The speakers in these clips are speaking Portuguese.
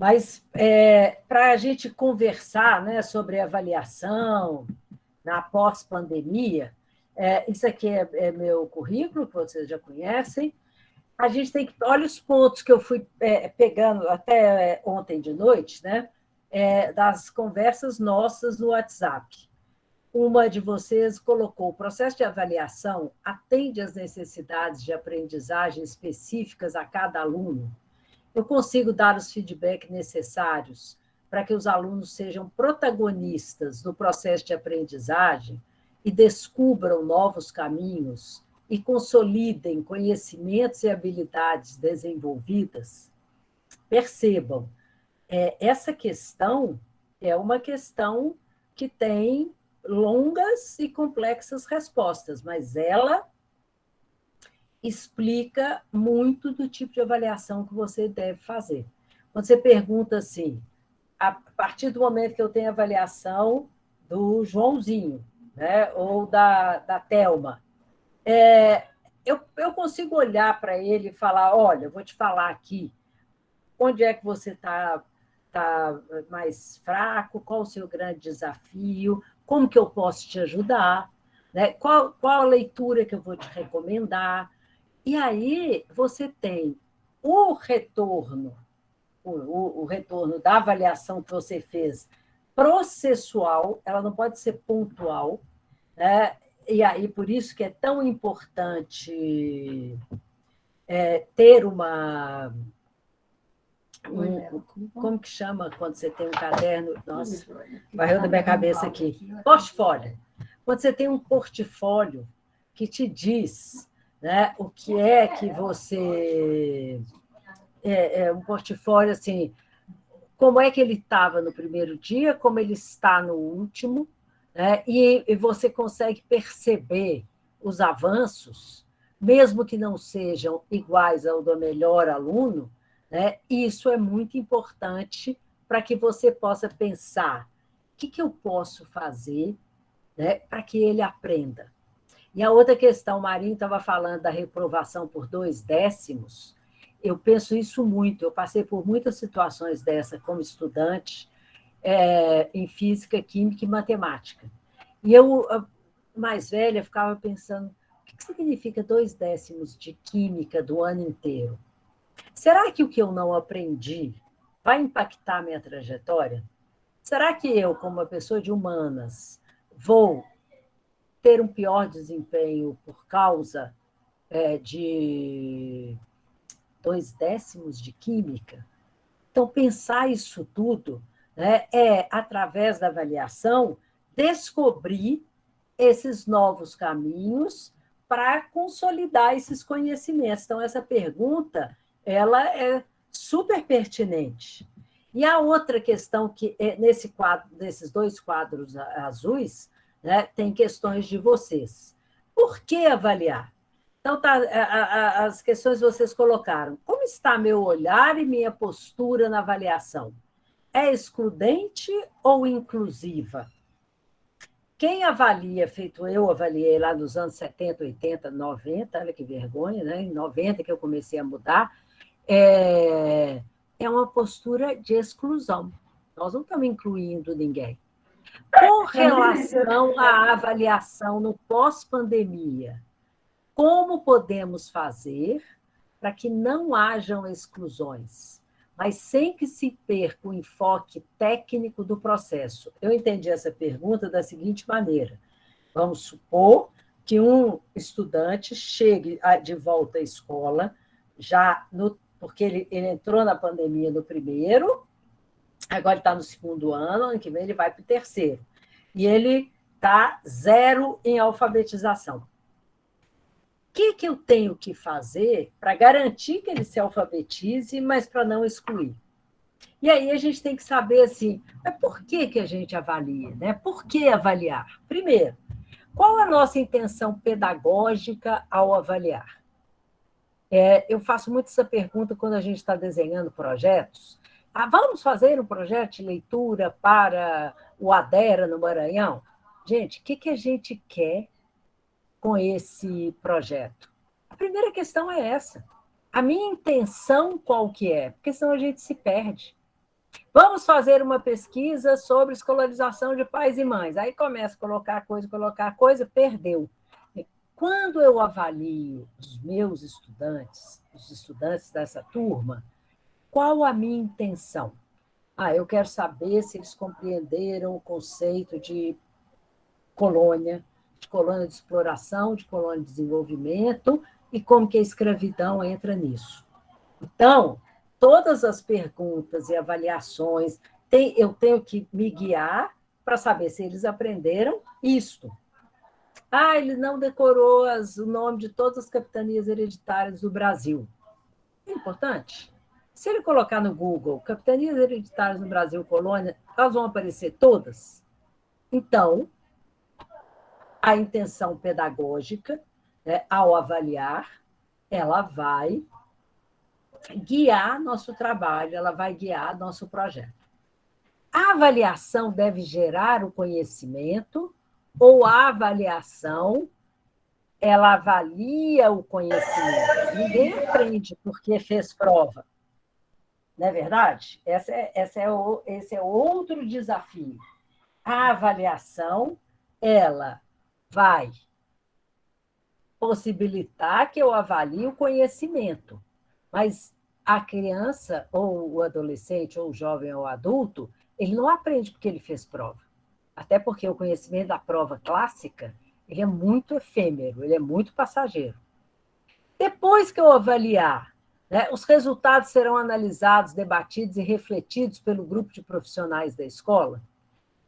Mas para a gente conversar, né, sobre avaliação na pós-pandemia, isso aqui é meu currículo, que vocês já conhecem. A gente tem que. Olha os pontos que eu fui pegando até ontem de noite, né, das conversas nossas no WhatsApp. Uma de vocês colocou: o processo de avaliação atende às necessidades de aprendizagem específicas a cada aluno. Eu consigo dar os feedbacks necessários para que os alunos sejam protagonistas no processo de aprendizagem e descubram novos caminhos e consolidem conhecimentos e habilidades desenvolvidas. Percebam, essa questão é uma questão que tem longas e complexas respostas, mas ela explica muito do tipo de avaliação que você deve fazer. Quando você pergunta assim, a partir do momento que eu tenho avaliação do Joãozinho, né, ou da Thelma, eu consigo olhar para ele e falar: olha, eu vou te falar aqui onde é que você está mais fraco, qual o seu grande desafio, como que eu posso te ajudar, né? Qual a leitura que eu vou te recomendar. E aí você tem o retorno, o retorno da avaliação que você fez processual, ela não pode ser pontual, né? E aí por isso que é tão importante ter como que chama quando você tem um caderno? Nossa, varreu da minha cabeça aqui. Portfólio. Quando você tem um portfólio que te diz, né, o que é que você. Um portfólio assim, como é que ele estava no primeiro dia, como ele está no último, né, e você consegue perceber os avanços, mesmo que não sejam iguais ao do melhor aluno, né, isso é muito importante para que você possa pensar: o que eu posso fazer, né, para que ele aprenda? E a outra questão, o Marinho estava falando da reprovação por 2 décimos. Eu penso isso muito. Eu passei por muitas situações dessa como estudante em física, química e matemática. E eu, mais velha, ficava pensando: o que significa 2 décimos de química do ano inteiro? Será que o que eu não aprendi vai impactar a minha trajetória? Será que eu, como uma pessoa de humanas, vou ter um pior desempenho por causa de 2 décimos de química? Então, pensar isso tudo, né, através da avaliação, descobrir esses novos caminhos para consolidar esses conhecimentos. Então, essa pergunta ela é super pertinente. E a outra questão que nesses 2 quadros azuis, né, tem questões de vocês. Por que avaliar? Então, as questões que vocês colocaram: como está meu olhar e minha postura na avaliação? É excludente ou inclusiva? Quem avalia, feito eu avaliei lá nos anos 70, 80, 90, olha que vergonha, né? Em 90 que eu comecei a mudar, é uma postura de exclusão. Nós não estamos incluindo ninguém. Com relação à avaliação no pós-pandemia, como podemos fazer para que não hajam exclusões, mas sem que se perca o enfoque técnico do processo? Eu entendi essa pergunta da seguinte maneira: vamos supor que um estudante chegue de volta à escola, porque ele entrou na pandemia no primeiro, agora ele está no segundo ano que vem ele vai para o terceiro, e ele está 0 em alfabetização. Que eu tenho que fazer para garantir que ele se alfabetize, mas para não excluir? E aí a gente tem que saber assim, mas por que a gente avalia? Né? Por que avaliar? Primeiro, qual a nossa intenção pedagógica ao avaliar? Eu faço muito essa pergunta quando a gente está desenhando projetos. Vamos fazer um projeto de leitura para o Adera no Maranhão? Gente, o que a gente quer com esse projeto? A primeira questão é essa. A minha intenção qual que é? Porque senão a gente se perde. Vamos fazer uma pesquisa sobre escolarização de pais e mães. Aí começa a colocar coisa, perdeu. Quando eu avalio os meus estudantes, os estudantes dessa turma, qual a minha intenção? Eu quero saber se eles compreenderam o conceito de colônia de exploração, de colônia de desenvolvimento, e como que a escravidão entra nisso. Então, todas as perguntas e avaliações, eu tenho que me guiar para saber se eles aprenderam isto. Ele não decorou o nome de todas as capitanias hereditárias do Brasil. É importante. Se ele colocar no Google capitanias hereditárias no Brasil, colônia, elas vão aparecer todas. Então, a intenção pedagógica, né, ao avaliar, ela vai guiar nosso trabalho, ela vai guiar nosso projeto. A avaliação deve gerar o conhecimento ou a avaliação ela avalia o conhecimento? Ninguém aprende porque fez prova. Não é verdade? Esse é outro desafio. A avaliação ela vai possibilitar que eu avalie o conhecimento, mas a criança, ou o adolescente, ou o jovem, ou o adulto, ele não aprende porque ele fez prova. Até porque o conhecimento da prova clássica, ele é muito efêmero, ele é muito passageiro. Depois que eu avaliar, né, os resultados serão analisados, debatidos e refletidos pelo grupo de profissionais da escola,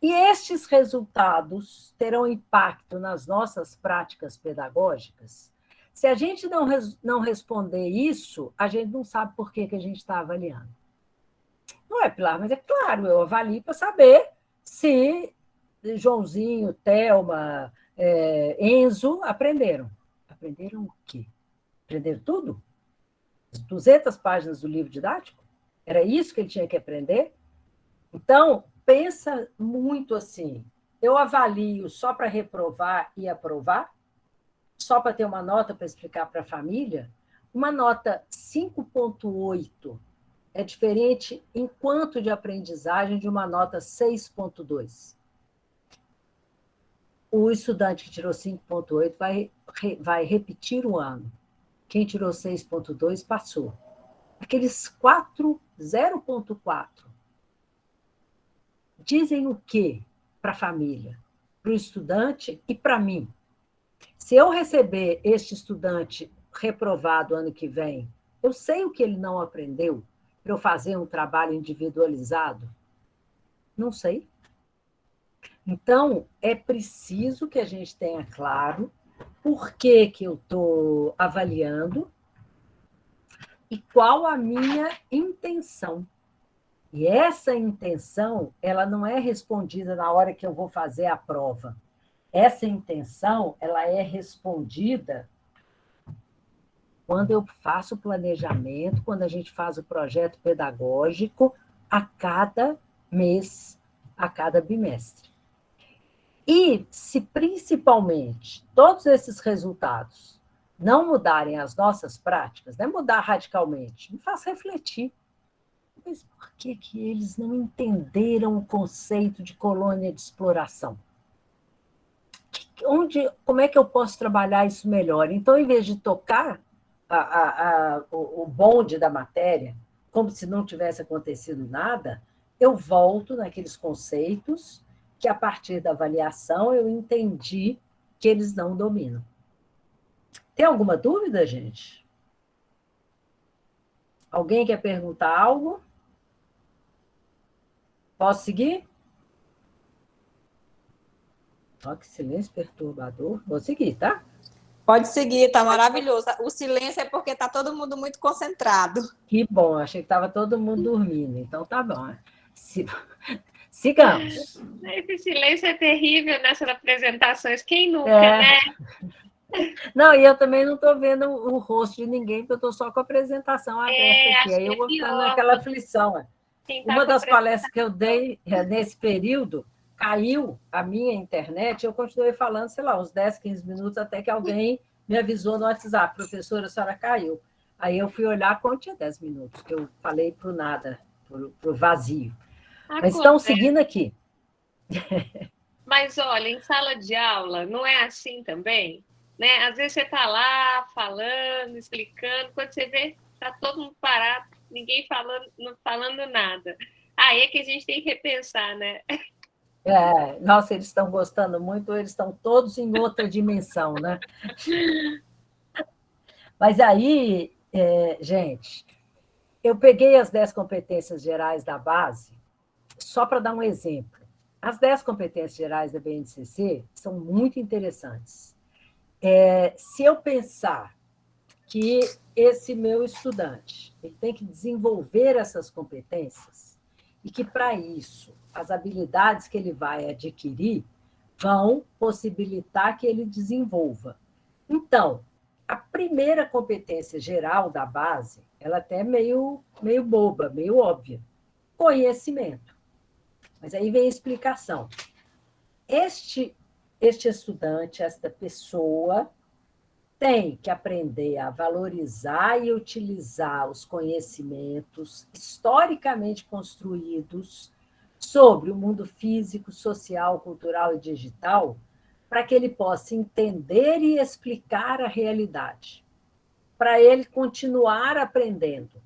e estes resultados terão impacto nas nossas práticas pedagógicas. Se a gente não responder isso, a gente não sabe por que a gente está avaliando. Não é, Pilar, mas é claro, eu avalio para saber se Joãozinho, Thelma, Enzo aprenderam. Aprenderam o quê? Aprenderam tudo? As 200 páginas do livro didático? Era isso que ele tinha que aprender? Então, pensa muito assim, eu avalio só para reprovar e aprovar? Só para ter uma nota para explicar para a família? Uma nota 5,8 é diferente em quanto de aprendizagem de uma nota 6,2. O estudante que tirou 5,8 vai repetir o ano. Quem tirou 6,2 passou. Aqueles 0,4 dizem o quê para a família, para o estudante e para mim? Se eu receber este estudante reprovado ano que vem, eu sei o que ele não aprendeu para eu fazer um trabalho individualizado? Não sei. Então, é preciso que a gente tenha claro por que eu estou avaliando e qual a minha intenção. E essa intenção, ela não é respondida na hora que eu vou fazer a prova. Essa intenção, ela é respondida quando eu faço o planejamento, quando a gente faz o projeto pedagógico a cada mês, a cada bimestre. E se principalmente todos esses resultados não mudarem as nossas práticas, não é mudar radicalmente, me faz refletir. Mas por que eles não entenderam o conceito de colônia de exploração? Como é que eu posso trabalhar isso melhor? Então, em vez de tocar o bonde da matéria, como se não tivesse acontecido nada, eu volto naqueles conceitos que, a partir da avaliação, eu entendi que eles não dominam. Tem alguma dúvida, gente? Alguém quer perguntar algo? Posso seguir? Olha que silêncio perturbador. Vou seguir, tá? Pode seguir, tá maravilhoso. O silêncio é porque tá todo mundo muito concentrado. Que bom, achei que estava todo mundo dormindo, então tá bom. Sigamos. Esse silêncio é terrível nessas apresentações. Quem nunca, né? Não, e eu também não estou vendo o rosto de ninguém, porque eu estou só com a apresentação aberta aqui. Aí eu vou ficando naquela aflição. Uma das palestras que eu dei nesse período, caiu a minha internet, eu continuei falando, sei lá, uns 10, 15 minutos, até que alguém me avisou no WhatsApp, professora, a senhora caiu. Aí eu fui olhar quando tinha 10 minutos, que eu falei para o nada. o vazio. Mas estão seguindo aqui. Mas, olha, em sala de aula, não é assim também? Né? Às vezes você está lá falando, explicando, quando você vê, está todo mundo parado, ninguém falando, não falando nada. Aí é que a gente tem que repensar, né? Nossa, eles estão gostando muito, eles estão todos em outra dimensão, né? Mas aí, gente, eu peguei as 10 competências gerais da base, só para dar um exemplo. As 10 competências gerais da BNCC são muito interessantes. Se eu pensar que esse meu estudante ele tem que desenvolver essas competências e que, para isso, as habilidades que ele vai adquirir vão possibilitar que ele desenvolva. Então, a primeira competência geral da base, ela até é meio boba, meio óbvia. Conhecimento. Mas aí vem a explicação. Este estudante, esta pessoa, tem que aprender a valorizar e utilizar os conhecimentos historicamente construídos sobre o mundo físico, social, cultural e digital, para que ele possa entender e explicar a realidade, para ele continuar aprendendo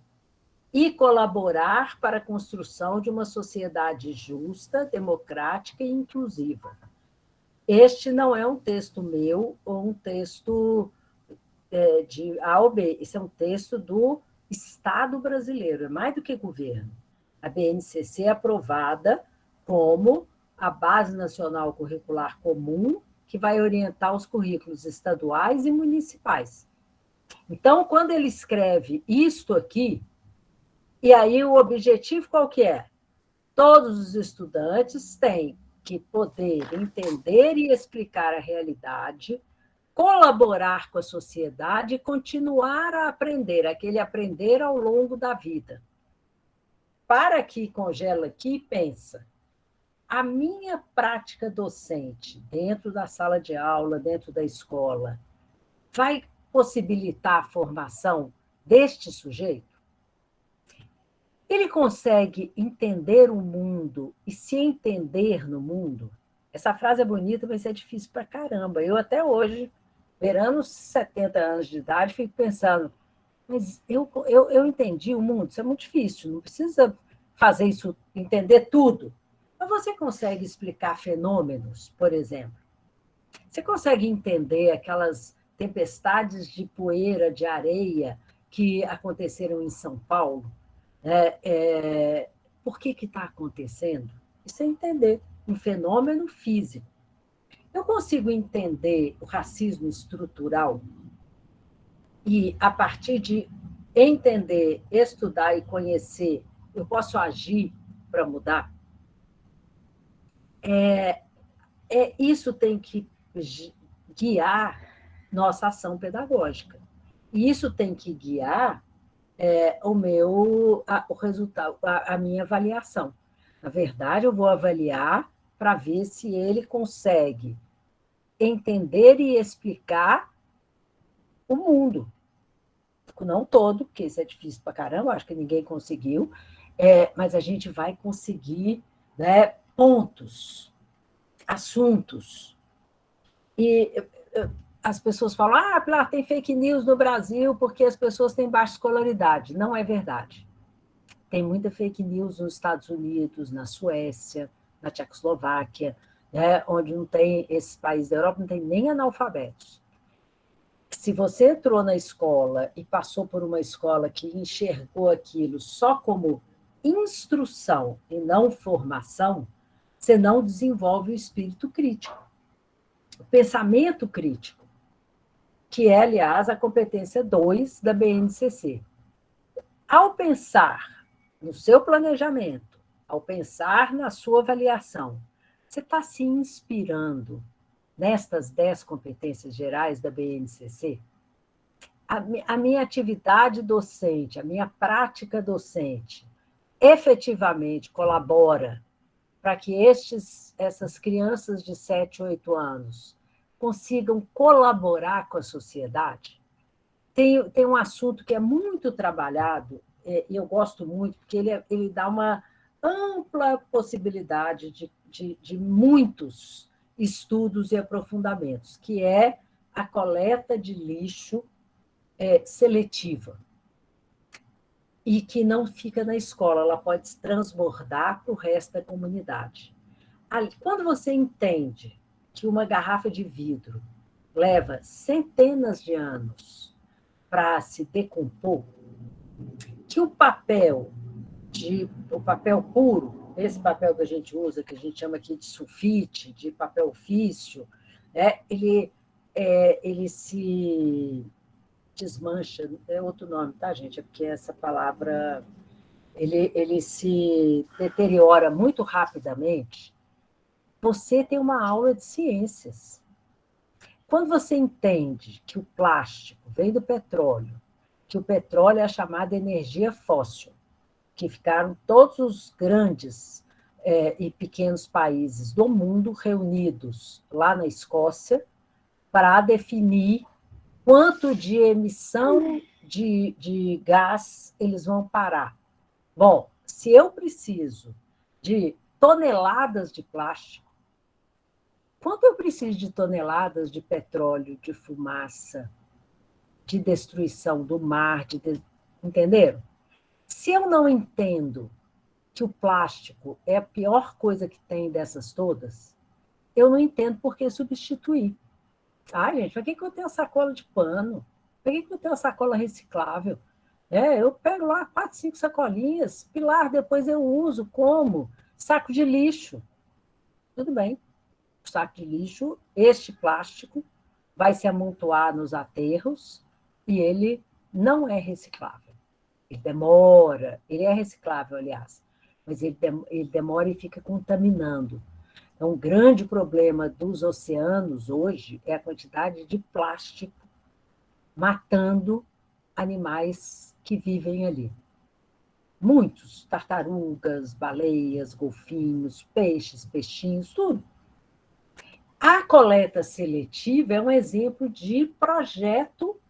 e colaborar para a construção de uma sociedade justa, democrática e inclusiva. Este não é um texto meu ou um texto de A ou B, esse é um texto do Estado brasileiro, é mais do que governo. A BNCC é aprovada como a Base Nacional Curricular Comum, que vai orientar os currículos estaduais e municipais. Então, quando ele escreve isto aqui, e aí o objetivo qual que é? Todos os estudantes têm que poder entender e explicar a realidade, colaborar com a sociedade e continuar a aprender, aquele aprender ao longo da vida. Para que congela aqui e pensa, a minha prática docente dentro da sala de aula, dentro da escola, vai possibilitar a formação deste sujeito? Ele consegue entender o mundo e se entender no mundo? Essa frase é bonita, mas é difícil para caramba. Eu até hoje, beirando os 70 anos de idade, fico pensando, mas eu entendi o mundo, isso é muito difícil, não precisa fazer isso, entender tudo. Mas você consegue explicar fenômenos, por exemplo? Você consegue entender aquelas tempestades de poeira, de areia que aconteceram em São Paulo? Por que está acontecendo? Isso é entender um fenômeno físico. Eu consigo entender o racismo estrutural e, a partir de entender, estudar e conhecer, eu posso agir para mudar? Isso tem que guiar nossa ação pedagógica. E isso tem que guiar o resultado, a minha avaliação. Na verdade, eu vou avaliar para ver se ele consegue entender e explicar o mundo. Não todo, porque isso é difícil para caramba, acho que ninguém conseguiu, mas a gente vai conseguir, né, pontos, assuntos. E as pessoas falam, tem fake news no Brasil porque as pessoas têm baixa escolaridade. Não é verdade. Tem muita fake news nos Estados Unidos, na Suécia, na Tchecoslováquia, né, onde não tem, esses países da Europa não tem nem analfabetos. Se você entrou na escola e passou por uma escola que enxergou aquilo só como instrução e não formação, você não desenvolve o espírito crítico, o pensamento crítico, que é, aliás, a competência 2 da BNCC. Ao pensar no seu planejamento, ao pensar na sua avaliação, você está se inspirando nestas 10 competências gerais da BNCC? A minha atividade docente, a minha prática docente, efetivamente colabora para que essas crianças de 7, 8 anos consigam colaborar com a sociedade? Tem um assunto que é muito trabalhado e eu gosto muito, porque ele dá uma ampla possibilidade de muitos estudos e aprofundamentos, que é a coleta de lixo seletiva, e que não fica na escola, ela pode se transbordar para o resto da comunidade. Quando você entende que uma garrafa de vidro leva centenas de anos para se decompor, que o papel puro, esse papel que a gente usa, que a gente chama aqui de sulfite, de papel ofício, ele se desmancha, é outro nome, tá, gente? É porque essa palavra ele se deteriora muito rapidamente. Você tem uma aula de ciências. Quando você entende que o plástico vem do petróleo, que o petróleo é a chamada energia fóssil, que ficaram todos os grandes e pequenos países do mundo reunidos lá na Escócia para definir quanto de emissão de gás eles vão parar. Bom, se eu preciso de toneladas de plástico, quanto eu preciso de toneladas de petróleo, de fumaça, de destruição do mar, entenderam? Se eu não entendo que o plástico é a pior coisa que tem dessas todas, eu não entendo por que substituir. Gente, para que eu tenho sacola de pano? Para que eu tenho sacola reciclável? Eu pego lá 4, 5 sacolinhas, pilar, depois eu uso como saco de lixo. Tudo bem. O saco de lixo, este plástico, vai se amontoar nos aterros e ele não é reciclável. Ele demora, ele é reciclável, aliás, mas ele demora e fica contaminando. Então, um grande problema dos oceanos hoje é a quantidade de plástico matando animais que vivem ali. Muitos, tartarugas, baleias, golfinhos, peixes, peixinhos, tudo. A coleta seletiva é um exemplo de projeto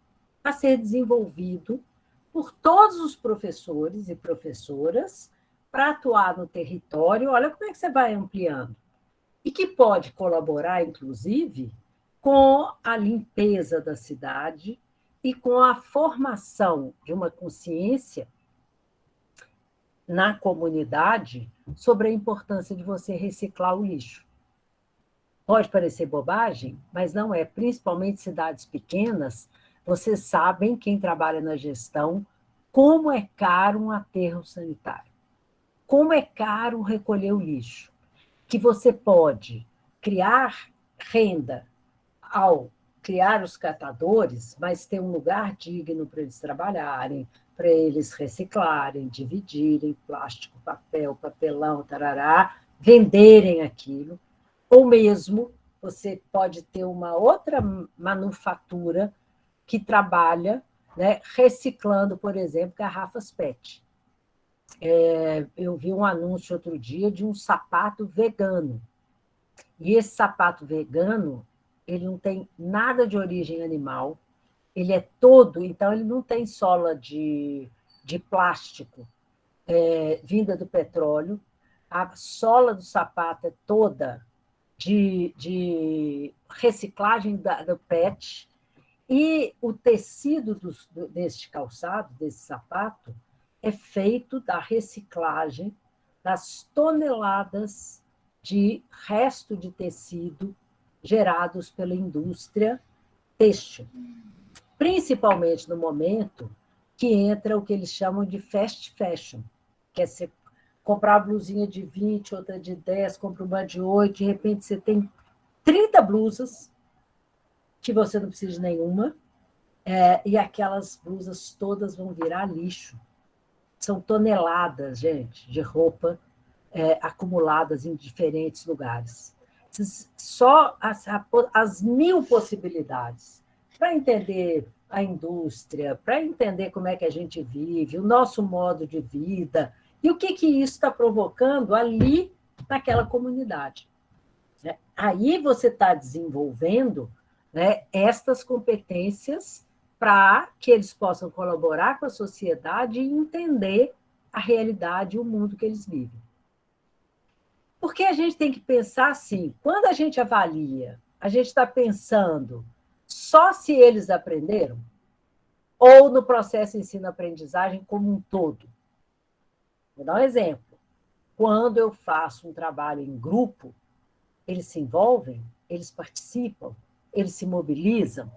a ser desenvolvido por todos os professores e professoras para atuar no território. Olha como é que você vai ampliando. E que pode colaborar, inclusive, com a limpeza da cidade e com a formação de uma consciência na comunidade sobre a importância de você reciclar o lixo. Pode parecer bobagem, mas não é. Principalmente cidades pequenas, vocês sabem, quem trabalha na gestão, como é caro um aterro sanitário, como é caro recolher o lixo, que você pode criar renda ao criar os catadores, mas ter um lugar digno para eles trabalharem, para eles reciclarem, dividirem plástico, papel, papelão, tarará, venderem aquilo. Ou mesmo você pode ter uma outra manufatura que trabalha, né, reciclando, por exemplo, garrafas PET. Eu vi um anúncio outro dia de um sapato vegano. E esse sapato vegano, ele não tem nada de origem animal, ele é todo, então ele não tem sola de plástico vinda do petróleo, a sola do sapato é toda de reciclagem do PET, e o tecido deste calçado, desse sapato, é feito da reciclagem das toneladas de resto de tecido gerados pela indústria têxtil, principalmente no momento que entra o que eles chamam de fast fashion, que é você comprar uma blusinha de 20, outra de 10, compra uma de 8, de repente você tem 30 blusas que você não precisa de nenhuma, e aquelas blusas todas vão virar lixo. São toneladas, gente, de roupa acumuladas em diferentes lugares. Só as 1000 possibilidades para entender a indústria, para entender como é que a gente vive, o nosso modo de vida, e o que isso está provocando ali naquela comunidade. Aí você está desenvolvendo, né, estas competências para que eles possam colaborar com a sociedade e entender a realidade e o mundo que eles vivem. Porque a gente tem que pensar assim, quando a gente avalia, a gente está pensando só se eles aprenderam ou no processo ensino-aprendizagem como um todo. Vou dar um exemplo. Quando eu faço um trabalho em grupo, eles se envolvem, eles participam, eles se mobilizam.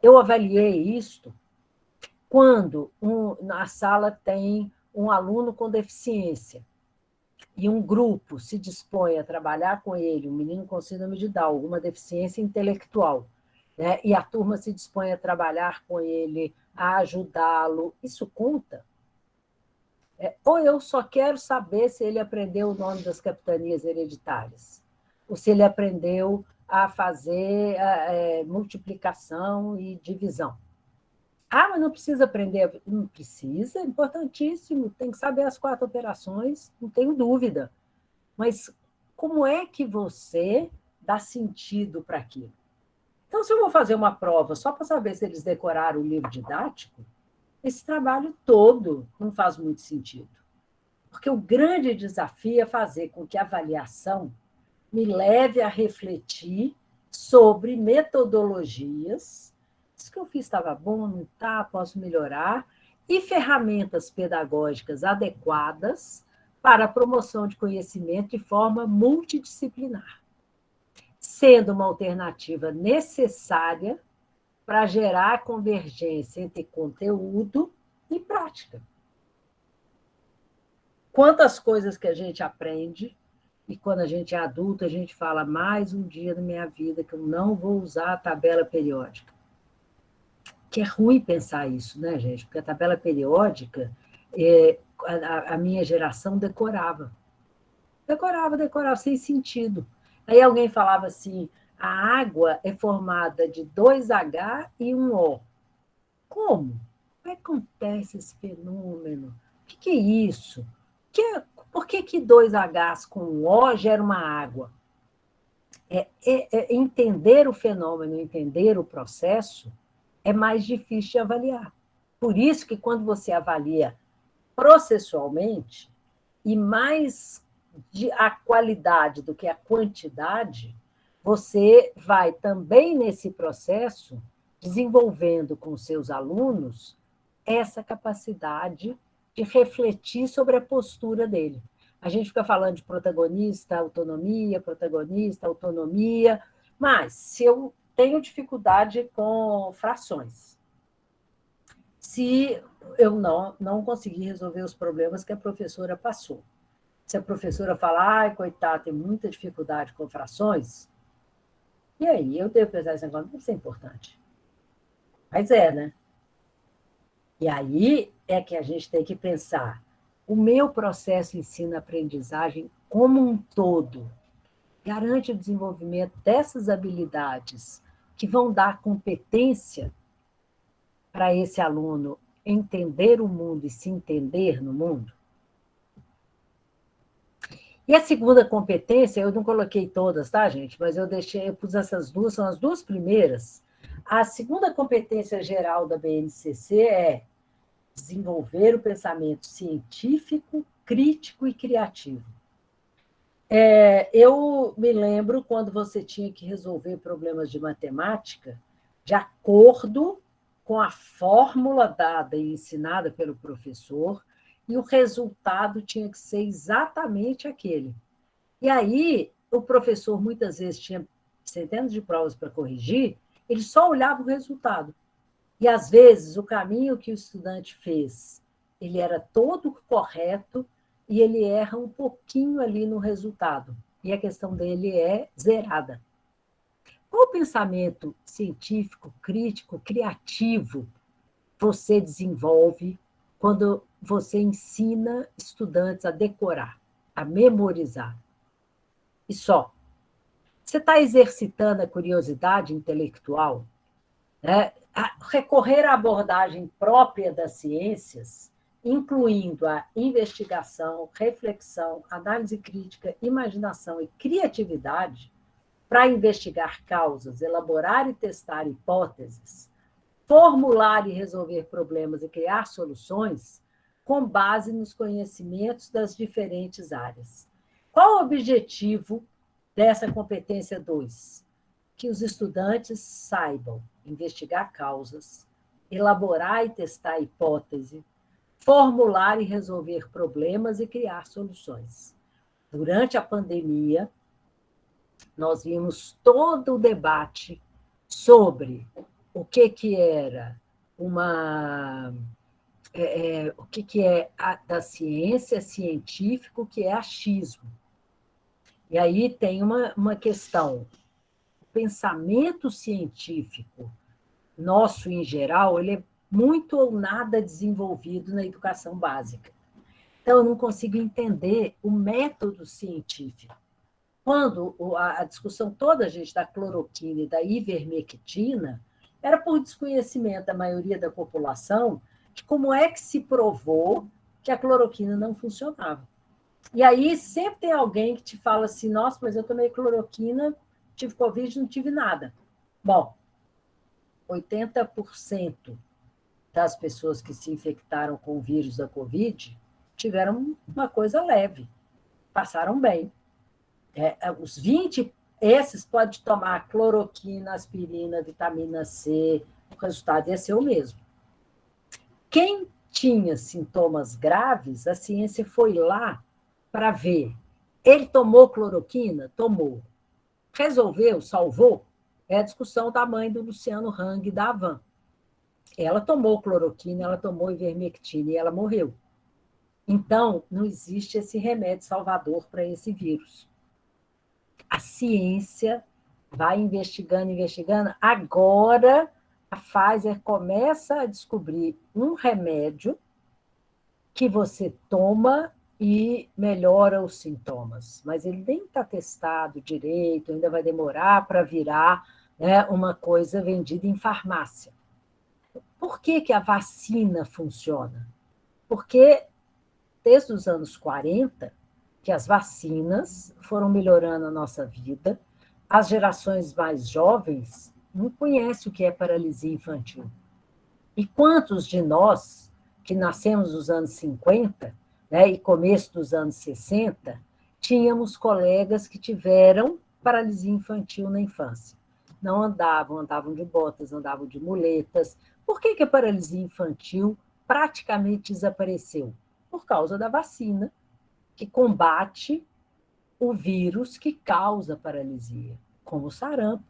Eu avaliei isto quando na sala tem um aluno com deficiência e um grupo se dispõe a trabalhar com ele, um menino com síndrome de Down, alguma deficiência intelectual, né? E a turma se dispõe a trabalhar com ele, a ajudá-lo, isso conta? Ou eu só quero saber se ele aprendeu o nome das capitanias hereditárias, ou se ele aprendeu a fazer multiplicação e divisão. Ah, mas não precisa aprender. Não precisa, é importantíssimo, tem que saber as 4 operações, não tenho dúvida. Mas como é que você dá sentido para aquilo? Então, se eu vou fazer uma prova só para saber se eles decoraram o livro didático, esse trabalho todo não faz muito sentido. Porque o grande desafio é fazer com que a avaliação me leve a refletir sobre metodologias. Isso que eu fiz estava bom, não está, posso melhorar, e ferramentas pedagógicas adequadas para a promoção de conhecimento de forma multidisciplinar, sendo uma alternativa necessária para gerar convergência entre conteúdo e prática. Quantas coisas que a gente aprende e quando a gente é adulto, a gente fala mais um dia da minha vida que eu não vou usar a tabela periódica. Que é ruim pensar isso, né, gente? Porque a tabela periódica, a minha geração decorava. Decorava, sem sentido. Aí alguém falava assim, a água é formada de 2H e um O. Como? Como acontece esse fenômeno? O que é isso? Por que 2Hs com um O gera uma água? Entender o fenômeno, entender o processo, é mais difícil de avaliar. Por isso que quando você avalia processualmente, e mais a qualidade do que a quantidade, você vai também nesse processo desenvolvendo com seus alunos essa capacidade de refletir sobre a postura dele. A gente fica falando de protagonista, autonomia, mas se eu tenho dificuldade com frações, se eu não conseguir resolver os problemas que a professora passou, se a professora falar, ai, coitado, tem muita dificuldade com frações, e aí eu devo pensar esse negócio, isso é importante. Mas né? E aí é que a gente tem que pensar, o meu processo ensino-aprendizagem como um todo garante o desenvolvimento dessas habilidades que vão dar competência para esse aluno entender o mundo e se entender no mundo? E a segunda competência, eu não coloquei todas, tá, gente? Mas eu pus essas duas, são as 2 primeiras. A segunda competência geral da BNCC é desenvolver o pensamento científico, crítico e criativo. Eu me lembro quando você tinha que resolver problemas de matemática de acordo com a fórmula dada e ensinada pelo professor, e o resultado tinha que ser exatamente aquele. E aí, o professor muitas vezes tinha centenas de provas para corrigir, ele só olhava o resultado. E, às vezes, o caminho que o estudante fez, ele era todo correto e ele erra um pouquinho ali no resultado. E a questão dele é zerada. Qual pensamento científico, crítico, criativo você desenvolve quando você ensina estudantes a decorar, a memorizar? E só. Você está exercitando a curiosidade intelectual? Recorrer à abordagem própria das ciências, incluindo a investigação, reflexão, análise crítica, imaginação e criatividade, para investigar causas, elaborar e testar hipóteses, formular e resolver problemas e criar soluções com base nos conhecimentos das diferentes áreas. Qual o objetivo dessa competência 2? Que os estudantes saibam investigar causas, elaborar e testar hipótese, formular e resolver problemas e criar soluções. Durante a pandemia, nós vimos todo o debate sobre o que era o que é da ciência, científico, o que é achismo. E aí tem uma questão. O pensamento científico nosso, em geral, ele é muito ou nada desenvolvido na educação básica. Então, eu não consigo entender o método científico. Quando a discussão toda, gente, da cloroquina e da ivermectina, era por desconhecimento da maioria da população de como é que se provou que a cloroquina não funcionava. E aí sempre tem alguém que te fala assim, nossa, mas eu tomei cloroquina, tive Covid, não tive nada. Bom, 80% das pessoas que se infectaram com o vírus da Covid tiveram uma coisa leve, passaram bem. Os 20, esses pode tomar cloroquina, aspirina, vitamina C, o resultado ia ser o mesmo. Quem tinha sintomas graves, a ciência foi lá para ver. Ele tomou cloroquina? Tomou. Resolveu? Salvou? É a discussão da mãe do Luciano Hang, da Havan. Ela tomou cloroquina, ela tomou ivermectina e ela morreu. Então, não existe esse remédio salvador para esse vírus. A ciência vai investigando, investigando. Agora, a Pfizer começa a descobrir um remédio que você toma e melhora os sintomas. Mas ele nem está testado direito, ainda vai demorar para virar, né, uma coisa vendida em farmácia. Por que a vacina funciona? Porque desde os anos 40, que as vacinas foram melhorando a nossa vida, as gerações mais jovens não conhecem o que é paralisia infantil. E quantos de nós, que nascemos nos anos 50, né, e começo dos anos 60, tínhamos colegas que tiveram paralisia infantil na infância? Não andavam de botas, andavam de muletas. Por que a paralisia infantil praticamente desapareceu? Por causa da vacina, que combate o vírus que causa paralisia, como o sarampo,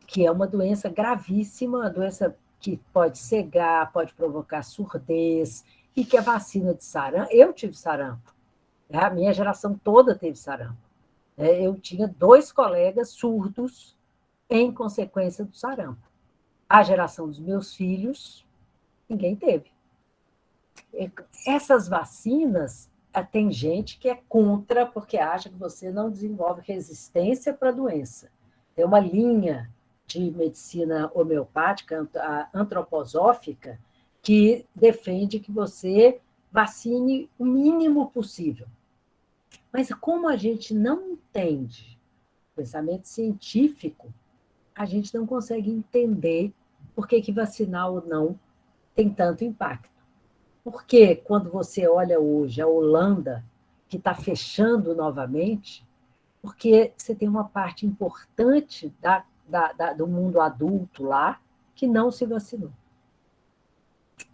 que é uma doença gravíssima, uma doença que pode cegar, pode provocar surdez, e que a vacina de sarampo... Eu tive sarampo, a minha geração toda teve sarampo. Eu tinha 2 colegas surdos em consequência do sarampo. A geração dos meus filhos, ninguém teve. Essas vacinas, tem gente que é contra, porque acha que você não desenvolve resistência para a doença. Tem uma linha de medicina homeopática, antroposófica, que defende que você vacine o mínimo possível. Mas como a gente não entende pensamento científico, a gente não consegue entender por que vacinar ou não tem tanto impacto. Porque quando você olha hoje a Holanda, que está fechando novamente, porque você tem uma parte importante do mundo adulto lá que não se vacinou.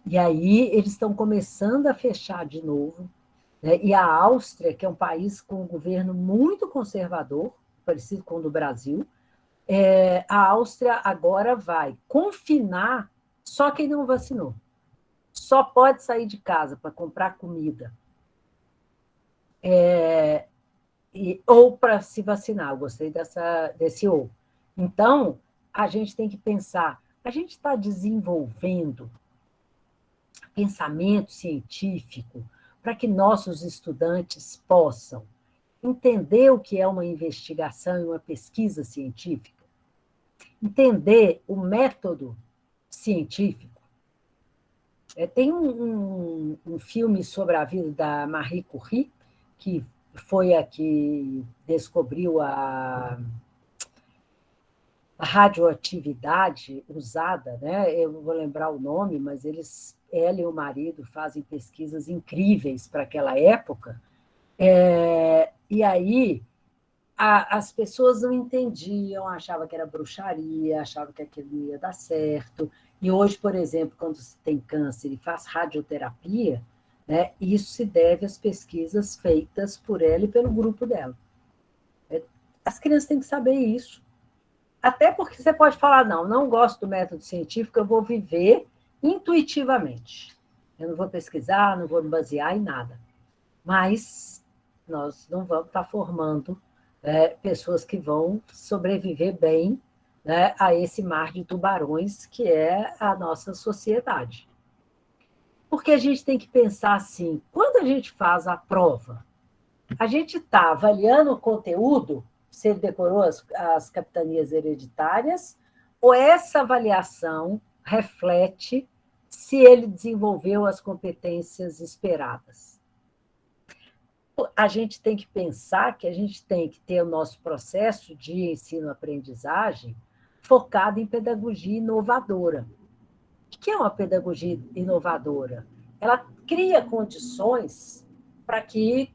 E aí eles estão começando a fechar de novo, né? E a Áustria, que é um país com um governo muito conservador, parecido com o do Brasil, a Áustria agora vai confinar só quem não vacinou. Só pode sair de casa para comprar comida ou para se vacinar. Eu gostei desse ou. Então, a gente tem que pensar, a gente está desenvolvendo pensamento científico para que nossos estudantes possam entender o que é uma investigação e uma pesquisa científica, entender o método científico. Tem um filme sobre a vida da Marie Curie, que foi a que descobriu a radioatividade usada, né? Eu não vou lembrar o nome, mas ela e o marido fazem pesquisas incríveis para aquela época, e aí as pessoas não entendiam, achavam que era bruxaria, achavam que aquilo não ia dar certo. E hoje, por exemplo, quando se tem câncer e faz radioterapia, né, isso se deve às pesquisas feitas por ela e pelo grupo dela. As crianças têm que saber isso. Até porque você pode falar, não gosto do método científico, eu vou viver intuitivamente. Eu não vou pesquisar, não vou me basear em nada. Mas nós não vamos estar formando pessoas que vão sobreviver bem, né, a esse mar de tubarões que é a nossa sociedade. Porque a gente tem que pensar assim, quando a gente faz a prova, a gente está avaliando o conteúdo, se ele decorou as capitanias hereditárias, ou essa avaliação reflete se ele desenvolveu as competências esperadas. A gente tem que pensar que a gente tem que ter o nosso processo de ensino-aprendizagem focado em pedagogia inovadora. O que é uma pedagogia inovadora? Ela cria condições para que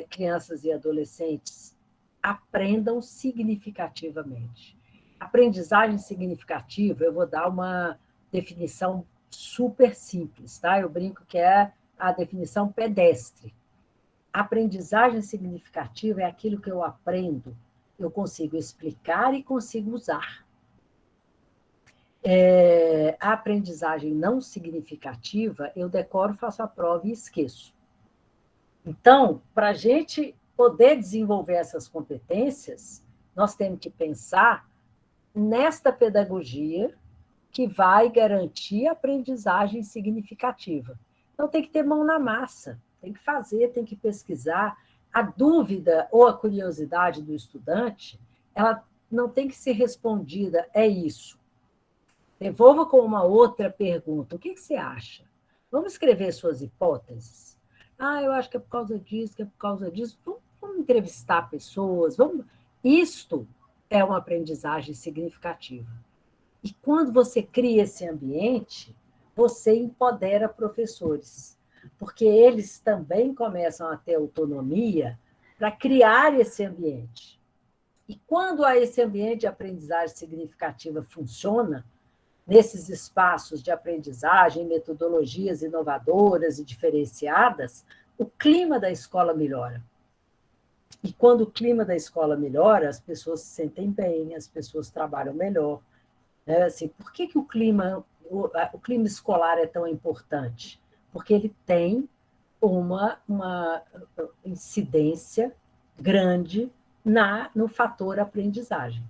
crianças e adolescentes aprendam significativamente. Aprendizagem significativa, eu vou dar uma definição super simples, tá? Eu brinco que é a definição pedestre. Aprendizagem significativa é aquilo que eu aprendo, eu consigo explicar e consigo usar. A aprendizagem não significativa, eu decoro, faço a prova e esqueço. Então, para a gente poder desenvolver essas competências, nós temos que pensar nesta pedagogia que vai garantir a aprendizagem significativa. Então, tem que ter mão na massa, tem que fazer, tem que pesquisar. A dúvida ou a curiosidade do estudante, ela não tem que ser respondida, é isso. Devolva com uma outra pergunta. O que você acha? Vamos escrever suas hipóteses? Eu acho que é por causa disso, que é por causa disso. Vamos entrevistar pessoas. Isto é uma aprendizagem significativa. E quando você cria esse ambiente, você empodera professores, porque eles também começam a ter autonomia para criar esse ambiente. E quando esse ambiente de aprendizagem significativa funciona, nesses espaços de aprendizagem, metodologias inovadoras e diferenciadas, o clima da escola melhora. E quando o clima da escola melhora, as pessoas se sentem bem, as pessoas trabalham melhor. Assim, por que o clima escolar é tão importante? Porque ele tem uma incidência grande no fator aprendizagem.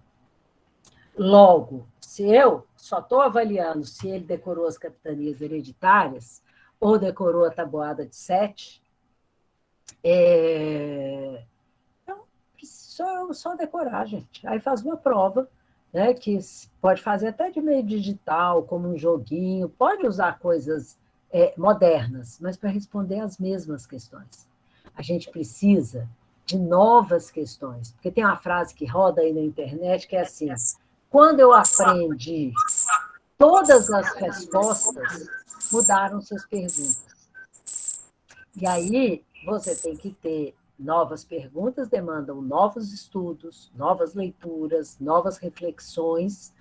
Logo, se eu só estou avaliando se ele decorou as capitanias hereditárias ou decorou a tabuada de 7, só decorar, gente. Aí faz uma prova, né, que pode fazer até de meio digital, como um joguinho, pode usar coisas modernas, mas para responder as mesmas questões. A gente precisa de novas questões, porque tem uma frase que roda aí na internet que é assim: quando eu aprendi todas as respostas, mudaram suas perguntas. E aí você tem que ter novas perguntas, demandam novos estudos, novas leituras, novas reflexões,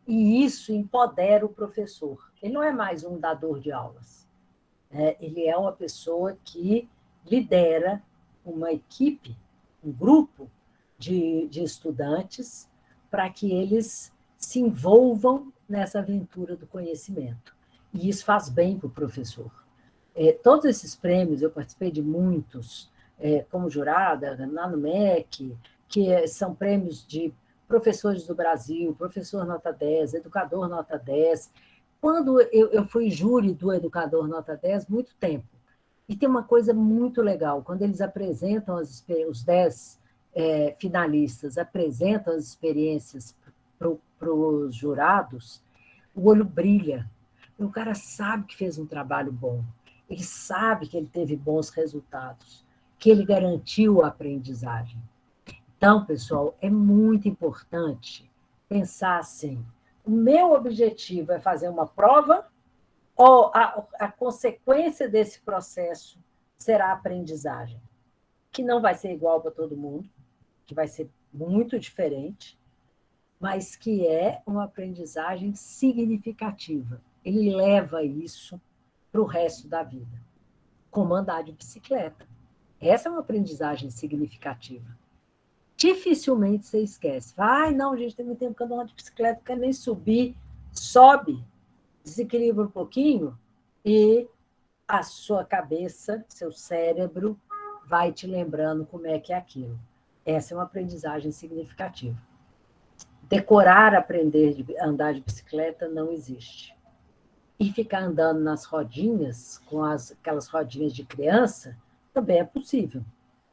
e isso empodera o professor. Ele não é mais um dador de aulas, ele é uma pessoa que lidera uma equipe, um grupo de estudantes, para que eles se envolvam nessa aventura do conhecimento. E isso faz bem para o professor. Todos esses prêmios, eu participei de muitos, como jurada, lá no MEC, que são prêmios de professores do Brasil, professor nota 10, educador nota 10. Quando eu fui júri do educador nota 10, muito tempo. E tem uma coisa muito legal, quando eles apresentam os 10 finalistas, apresentam as experiências para os jurados, o olho brilha. O cara sabe que fez um trabalho bom, ele sabe que ele teve bons resultados, que ele garantiu a aprendizagem. Então, pessoal, é muito importante pensassem: o meu objetivo é fazer uma prova, ou a consequência desse processo será a aprendizagem, que não vai ser igual para todo mundo, que vai ser muito diferente, mas que é uma aprendizagem significativa. Ele leva isso para o resto da vida, como andar de bicicleta. Essa é uma aprendizagem significativa. Dificilmente você esquece. Ai, não, gente, tem muito tempo que eu não ando de bicicleta, não quero nem subir. Sobe, desequilibra um pouquinho e a sua cabeça, seu cérebro, vai te lembrando como é que é aquilo. Essa é uma aprendizagem significativa. Decorar aprender a andar de bicicleta não existe. E ficar andando nas rodinhas, com aquelas rodinhas de criança, também é possível.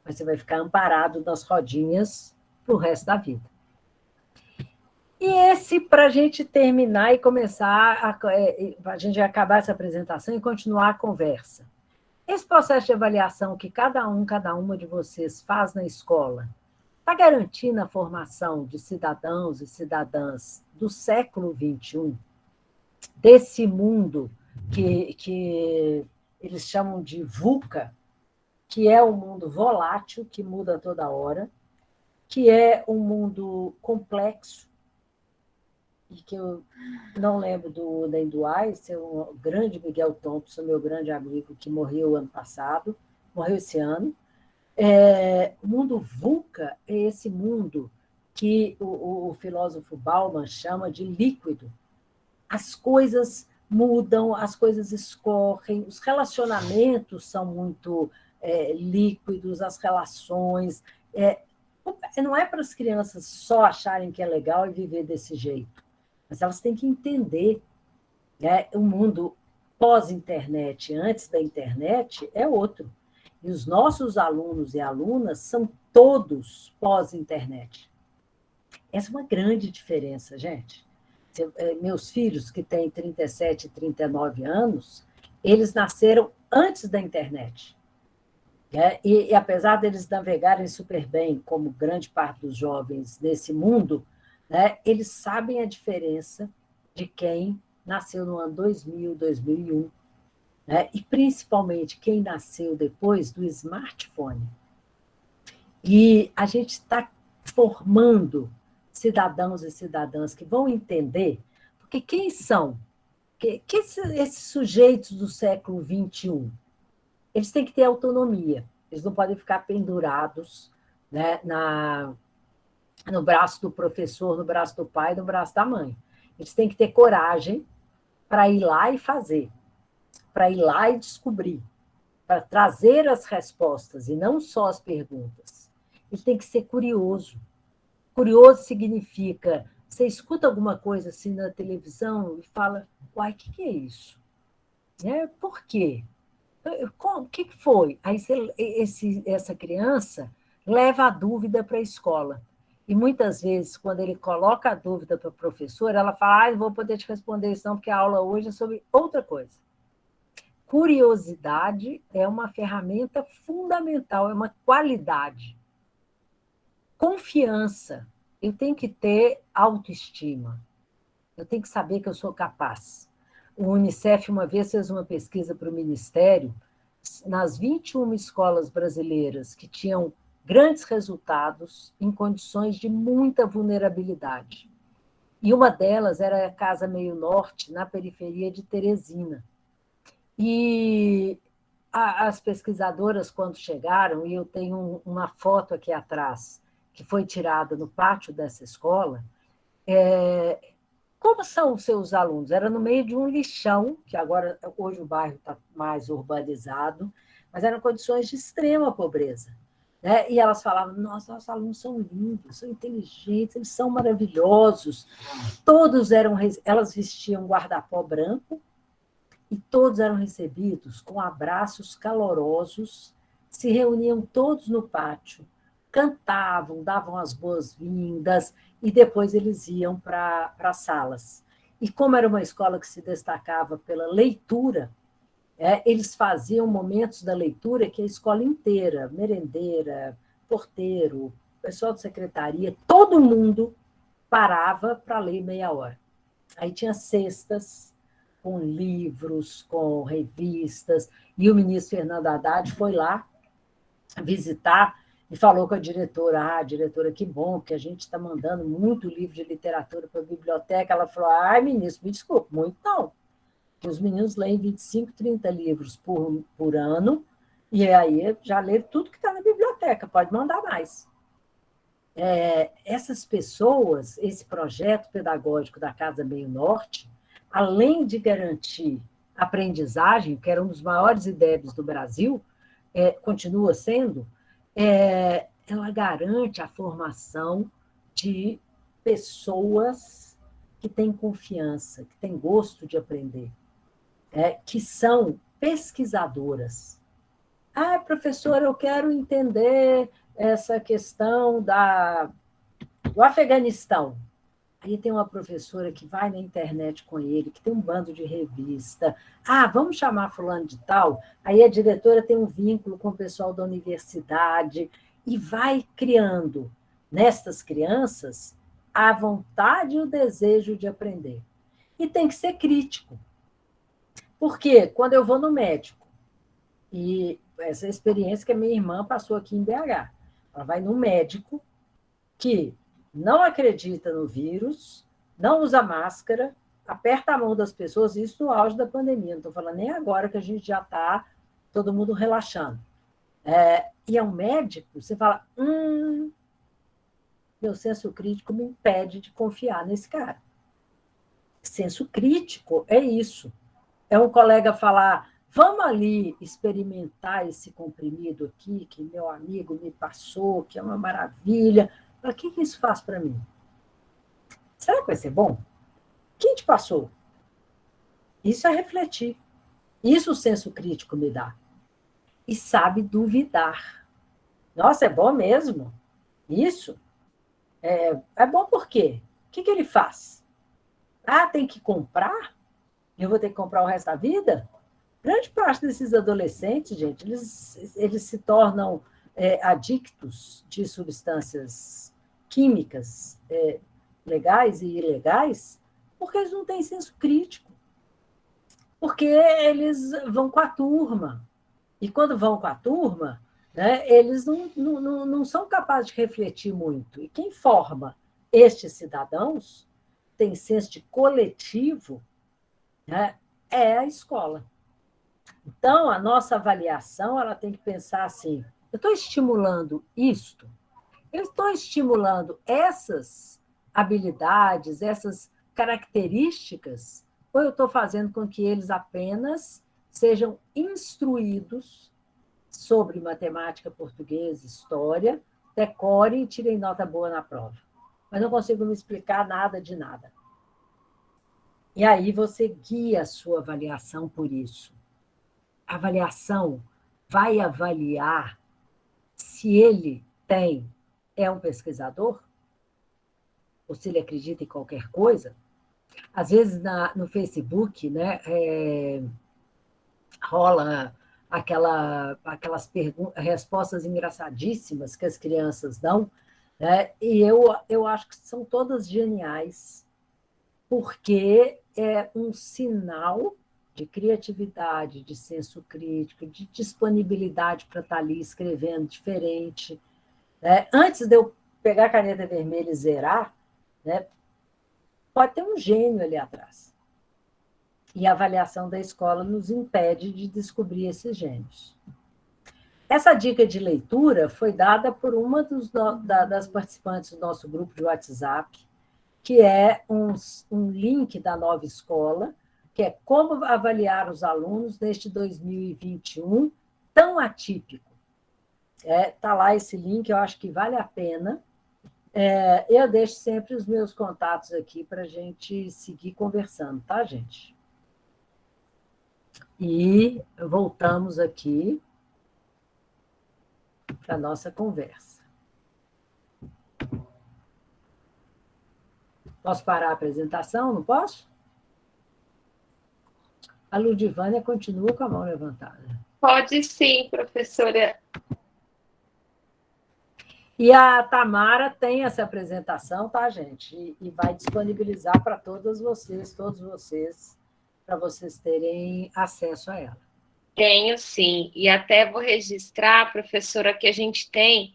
Mas você vai ficar amparado nas rodinhas para o resto da vida. E esse, para a gente terminar e começar, a gente acabar essa apresentação e continuar a conversa. Esse processo de avaliação que cada uma de vocês faz na escola, está garantindo a formação de cidadãos e cidadãs do século XXI, desse mundo que eles chamam de VUCA, que é um mundo volátil, que muda toda hora, que é um mundo complexo, e que eu não lembro nem do Einstein, o grande Miguel Thompson, meu grande amigo, que morreu ano passado, morreu esse ano. O mundo VUCA é esse mundo que o filósofo Bauman chama de líquido. As coisas mudam, as coisas escorrem, os relacionamentos são muito líquidos, as relações. Não é para as crianças só acharem que é legal e viver desse jeito, mas elas têm que entender, né? O mundo pós-internet, antes da internet, é outro. E os nossos alunos e alunas são todos pós-internet. Essa é uma grande diferença, gente. Meus filhos, que têm 37 e 39 anos, eles nasceram antes da internet. E apesar deles navegarem super bem, como grande parte dos jovens nesse mundo, né, eles sabem a diferença de quem nasceu no ano 2000, 2001, né, e principalmente quem nasceu depois do smartphone. E a gente está formando cidadãos e cidadãs que vão entender, porque quem são? Esses sujeitos do século XXI? Eles têm que ter autonomia, eles não podem ficar pendurados, né, no braço do professor, no braço do pai, no braço da mãe. Eles têm que ter coragem para ir lá e fazer, para ir lá e descobrir, para trazer as respostas e não só as perguntas. Ele tem que ser curioso. Curioso significa, você escuta alguma coisa assim na televisão e fala, uai, o que é isso? Por quê? O que foi? Aí essa criança leva a dúvida para a escola. E muitas vezes, quando ele coloca a dúvida para a professora, ela fala, não vou poder te responder isso não, porque a aula hoje é sobre outra coisa. Curiosidade é uma ferramenta fundamental, é uma qualidade. Confiança. Eu tenho que ter autoestima. Eu tenho que saber que eu sou capaz. O Unicef uma vez fez uma pesquisa para o Ministério, nas 21 escolas brasileiras que tinham grandes resultados em condições de muita vulnerabilidade. E uma delas era a Casa Meio Norte, na periferia de Teresina. E as pesquisadoras, quando chegaram, e eu tenho uma foto aqui atrás, que foi tirada no pátio dessa escola, como são os seus alunos? Era no meio de um lixão, que agora, hoje o bairro está mais urbanizado, mas eram condições de extrema pobreza. Né? E elas falavam, nossa, nossos alunos são lindos, são inteligentes, eles são maravilhosos. Elas vestiam guarda-pó branco e todos eram recebidos com abraços calorosos, se reuniam todos no pátio, cantavam, davam as boas-vindas e depois eles iam para as salas. E como era uma escola que se destacava pela leitura, eles faziam momentos da leitura que a escola inteira, merendeira, porteiro, pessoal de secretaria, todo mundo parava para ler meia hora. Aí tinha cestas com livros, com revistas, e o ministro Fernando Haddad foi lá visitar e falou com a diretora, diretora, que bom, que a gente está mandando muito livro de literatura para a biblioteca. Ela falou, ministro, me desculpe, muito não, que os meninos leem 25, 30 livros por ano, e aí já leram tudo que está na biblioteca, pode mandar mais. Essas pessoas, esse projeto pedagógico da Casa Meio Norte, além de garantir aprendizagem, que era um dos maiores IDEBs do Brasil, continua sendo, ela garante a formação de pessoas que têm confiança, que têm gosto de aprender, que são pesquisadoras. Professora, eu quero entender essa questão do Afeganistão. Aí tem uma professora que vai na internet com ele, que tem um bando de revista. Vamos chamar fulano de tal. Aí a diretora tem um vínculo com o pessoal da universidade e vai criando nestas crianças a vontade e o desejo de aprender. E tem que ser crítico. Porque quando eu vou no médico, e essa experiência que a minha irmã passou aqui em BH, ela vai no médico que não acredita no vírus, não usa máscara, aperta a mão das pessoas, isso no auge da pandemia, não estou falando nem agora que a gente já está todo mundo relaxando. E é um médico, você fala, meu senso crítico me impede de confiar nesse cara. Senso crítico é isso. É um colega falar, vamos ali experimentar esse comprimido aqui, que meu amigo me passou, que é uma maravilha. O que isso faz para mim? Será que vai ser bom? Quem te passou? Isso é refletir. Isso o senso crítico me dá. E sabe duvidar. Nossa, é bom mesmo? Isso? É bom por quê? O que ele faz? Tem que comprar? Eu vou ter que comprar o resto da vida? Grande parte desses adolescentes, gente, eles se tornam adictos de substâncias químicas legais e ilegais porque eles não têm senso crítico. Porque eles vão com a turma. E quando vão com a turma, né, eles não são capazes de refletir muito. E quem forma estes cidadãos tem senso de coletivo, né, é a escola. Então, a nossa avaliação ela tem que pensar assim, eu estou estimulando isto? Eu estou estimulando essas habilidades, essas características, ou eu estou fazendo com que eles apenas sejam instruídos sobre matemática, português, história, decorem e tirem nota boa na prova. Mas não consigo me explicar nada de nada. E aí você guia a sua avaliação por isso. A avaliação vai avaliar se ele é um pesquisador, ou se ele acredita em qualquer coisa. Às vezes, no Facebook, né, rola aquelas respostas engraçadíssimas que as crianças dão, né, e eu acho que são todas geniais, porque é um sinal de criatividade, de senso crítico, de disponibilidade para estar ali escrevendo diferente. Antes de eu pegar a caneta vermelha e zerar, né, pode ter um gênio ali atrás. E a avaliação da escola nos impede de descobrir esses gênios. Essa dica de leitura foi dada por uma das participantes do nosso grupo de WhatsApp, que é um link da nova escola, que é como avaliar os alunos neste 2021 tão atípico. Está lá esse link, eu acho que vale a pena. Eu deixo sempre os meus contatos aqui para a gente seguir conversando, tá, gente? E voltamos aqui para a nossa conversa. Posso parar a apresentação? Não posso? A Ludivânia continua com a mão levantada. Pode sim, professora. E a Tamara tem essa apresentação, tá, gente? E vai disponibilizar para todos vocês, para vocês terem acesso a ela. Tenho, sim. E até vou registrar, professora, que a gente tem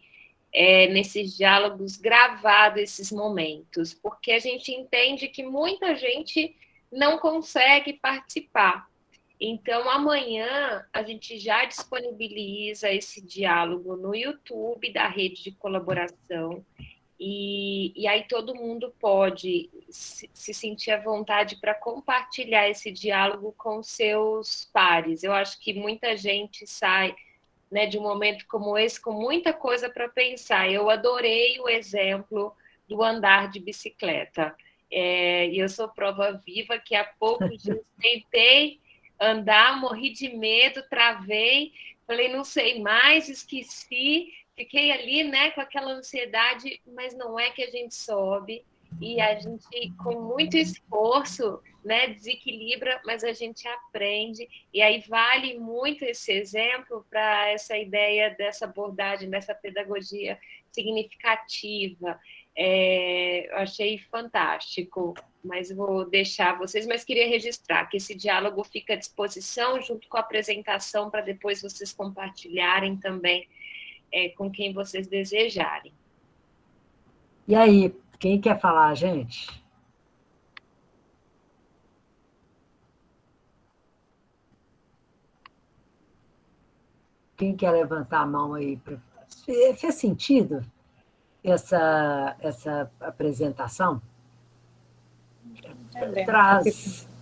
nesses diálogos gravado esses momentos, porque a gente entende que muita gente não consegue participar. Então, amanhã a gente já disponibiliza esse diálogo no YouTube da rede de colaboração. E aí todo mundo pode se sentir à vontade para compartilhar esse diálogo com seus pares. Eu acho que muita gente sai, né, de um momento como esse com muita coisa para pensar. Eu adorei o exemplo do andar de bicicleta. E eu sou prova viva que há poucos dias tentei andar, morri de medo, travei, falei, não sei mais, esqueci, fiquei ali, né, com aquela ansiedade, mas não é que a gente sobe e a gente, com muito esforço, né, desequilibra, mas a gente aprende. E aí vale muito esse exemplo para essa ideia dessa abordagem, dessa pedagogia significativa. Eu achei fantástico, mas vou deixar vocês, mas queria registrar que esse diálogo fica à disposição junto com a apresentação para depois vocês compartilharem também com quem vocês desejarem. E aí, quem quer falar, gente? Quem quer levantar a mão aí? Fez sentido essa apresentação?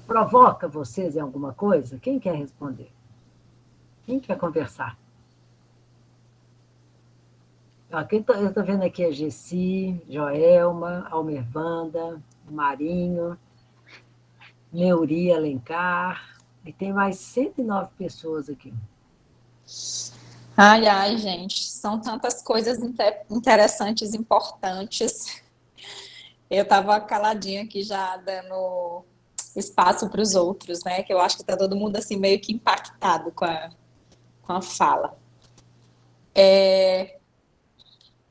Provoca vocês em alguma coisa? Quem quer responder? Quem quer conversar? Eu estou vendo aqui a Gessi, Joelma, Almervanda, Marinho, Neuri Alencar, e tem mais 109 pessoas aqui. Ai, gente, são tantas coisas interessantes, importantes. Eu estava caladinha aqui já dando espaço para os outros, né? Que eu acho que está todo mundo assim meio que impactado com a fala.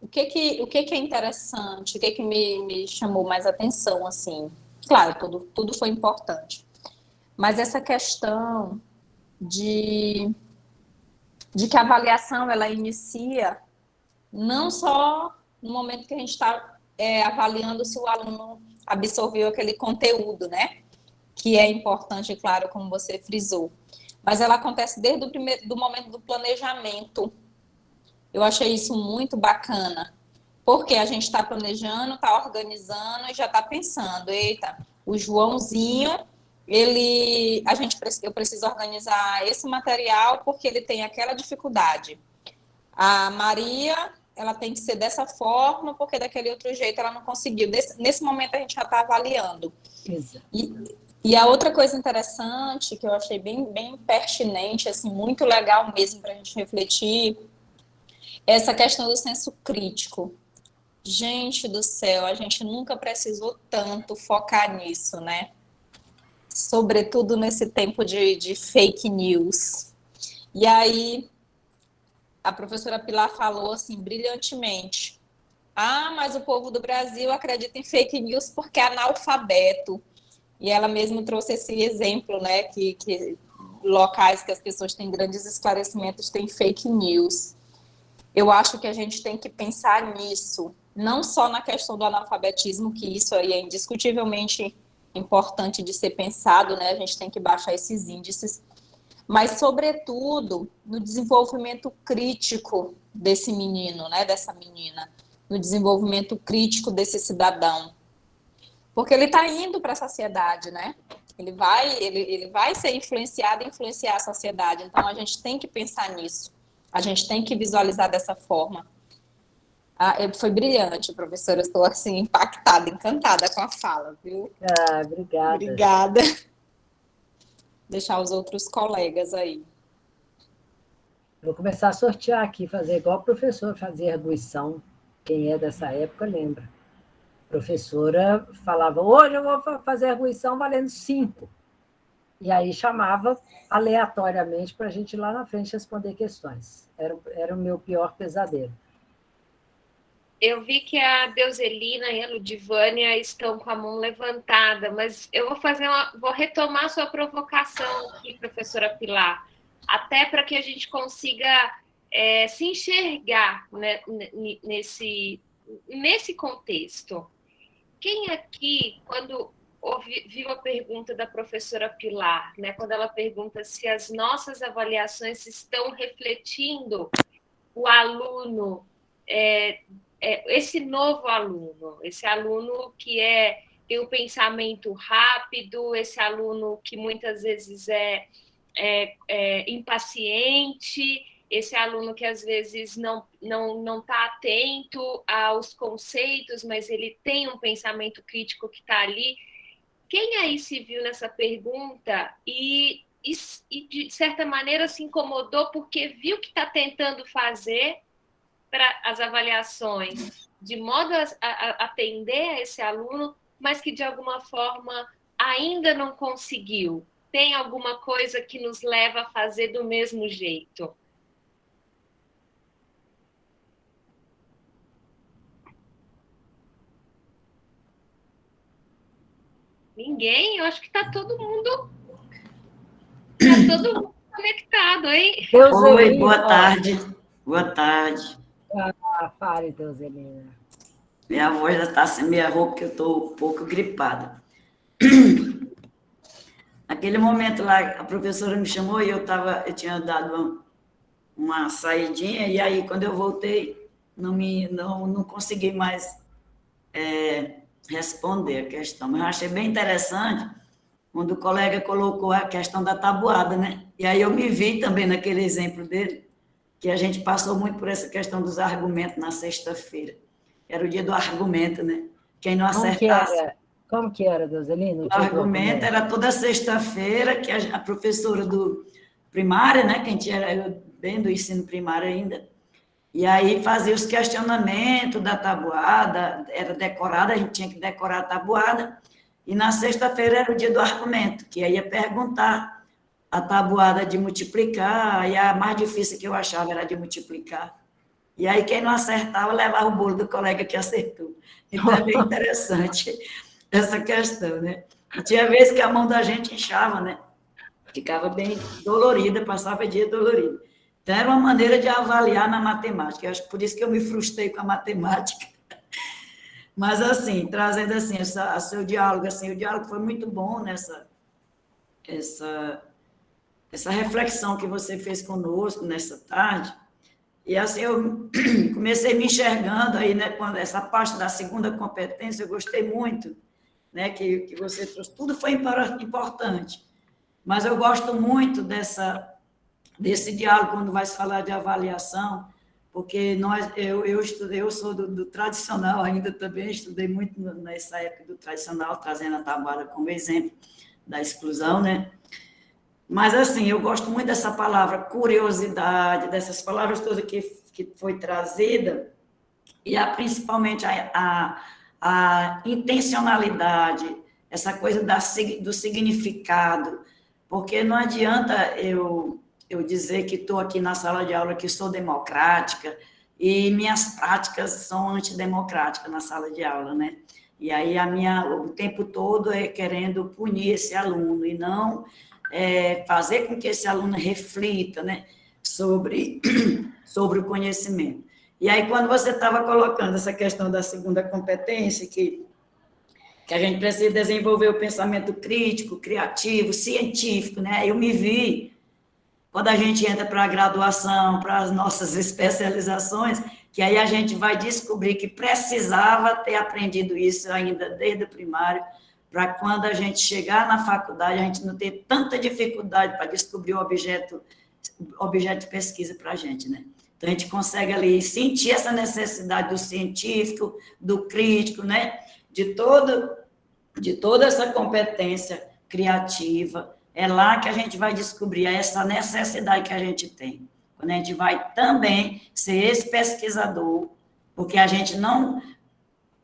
O que é interessante? O que me chamou mais atenção, assim? Claro, tudo foi importante. Mas essa questão de que a avaliação ela inicia não só no momento que a gente está avaliando se o aluno absorveu aquele conteúdo, né? Que é importante, claro, como você frisou. Mas ela acontece desde do momento do planejamento. Eu achei isso muito bacana, porque a gente está planejando, está organizando e já está pensando, eita, o Joãozinho, eu preciso organizar esse material porque ele tem aquela dificuldade. A Maria, ela tem que ser dessa forma, porque daquele outro jeito ela não conseguiu. Nesse momento a gente já está avaliando. Exato. E a outra coisa interessante, que eu achei bem, bem pertinente, assim, muito legal mesmo para a gente refletir, é essa questão do senso crítico. Gente do céu, a gente nunca precisou tanto focar nisso, né? Sobretudo nesse tempo de fake news. E aí, a professora Pilar falou assim, brilhantemente, mas o povo do Brasil acredita em fake news porque é analfabeto. E ela mesma trouxe esse exemplo, né, que locais que as pessoas têm grandes esclarecimentos têm fake news. Eu acho que a gente tem que pensar nisso, não só na questão do analfabetismo, que isso aí é indiscutivelmente importante de ser pensado, né, a gente tem que baixar esses índices, mas, sobretudo, no desenvolvimento crítico desse menino, né, dessa menina, no desenvolvimento crítico desse cidadão. Porque ele está indo para a sociedade, né? Ele vai ser influenciado e influenciar a sociedade. Então, a gente tem que pensar nisso. A gente tem que visualizar dessa forma. Foi brilhante, professora. Estou, assim, impactada, encantada com a fala, viu? Obrigada. Obrigada. Deixar os outros colegas aí. Vou começar a sortear aqui, fazer igual o professor fazia arguição. Quem é dessa época lembra. A professora falava, hoje eu vou fazer arguição valendo 5. E aí chamava aleatoriamente para a gente ir lá na frente responder questões. Era o meu pior pesadelo. Eu vi que a Deuselina e a Ludivânia estão com a mão levantada, mas eu vou retomar sua provocação aqui, professora Pilar, até para que a gente consiga se enxergar, né, nesse contexto. Quem aqui, quando viu a pergunta da professora Pilar, né, quando ela pergunta se as nossas avaliações estão refletindo o aluno, esse novo aluno, esse aluno que tem um pensamento rápido, esse aluno que muitas vezes é impaciente, esse aluno que às vezes não está atento aos conceitos, mas ele tem um pensamento crítico que está ali. Quem aí se viu nessa pergunta e de certa maneira se incomodou porque viu que está tentando fazer para as avaliações de modo a atender a esse aluno, mas que de alguma forma ainda não conseguiu? Tem alguma coisa que nos leva a fazer do mesmo jeito? Ninguém? Eu acho que está todo mundo conectado, hein? Oi, boa tarde. Boa tarde. Fale, Deuselina. Minha voz já está sem minha roupa, porque eu estou um pouco gripada. Naquele momento lá, a professora me chamou e eu tinha dado uma saidinha, e aí, quando eu voltei, não consegui mais responder a questão. Mas eu achei bem interessante quando o colega colocou a questão da tabuada, né? E aí eu me vi também naquele exemplo dele, que a gente passou muito por essa questão dos argumentos na sexta-feira. Era o dia do argumento, né? Quem não acertasse... Como que era, Deuselina? O argumento era toda sexta-feira, que a professora do primária, né? Que a gente era bem do ensino primário ainda, e aí fazia os questionamentos da tabuada, era decorada, a gente tinha que decorar a tabuada, e na sexta-feira era o dia do argumento, que aí ia perguntar a tabuada de multiplicar, e a mais difícil que eu achava era de multiplicar. E aí quem não acertava levava o bolo do colega que acertou. Então é bem interessante essa questão, né? E tinha vezes que a mão da gente inchava, né? Ficava bem dolorida, passava dia dolorido. Então era uma maneira de avaliar na matemática. Eu acho que por isso que eu me frustrei com a matemática. Mas, assim, trazendo assim, seu diálogo, assim, o diálogo foi muito bom nessa essa reflexão que você fez conosco nessa tarde. E, assim, eu comecei me enxergando aí, né, quando essa parte da segunda competência, eu gostei muito, né, que você trouxe. Tudo foi importante, mas eu gosto muito desse diálogo quando vai se falar de avaliação, porque eu sou do tradicional ainda também, estudei muito nessa época do tradicional, trazendo a tabuada como exemplo da exclusão, né? Mas, assim, eu gosto muito dessa palavra curiosidade, dessas palavras todas que foi trazida, e principalmente a intencionalidade, essa coisa do significado, porque não adianta eu dizer que estou aqui na sala de aula, que sou democrática, e minhas práticas são antidemocráticas na sala de aula, né? E aí o tempo todo é querendo punir esse aluno, e não fazer com que esse aluno reflita, né, sobre o conhecimento. E aí, quando você estava colocando essa questão da segunda competência, que a gente precisa desenvolver o pensamento crítico, criativo, científico, né? Eu me vi, quando a gente entra para a graduação, para as nossas especializações, que aí a gente vai descobrir que precisava ter aprendido isso ainda desde o primário, para quando a gente chegar na faculdade, a gente não ter tanta dificuldade para descobrir o objeto de pesquisa para a gente, né? Então, a gente consegue ali sentir essa necessidade do científico, do crítico, né? De toda essa competência criativa. É lá que a gente vai descobrir essa necessidade que a gente tem. Quando a gente vai também ser esse pesquisador, porque a gente não...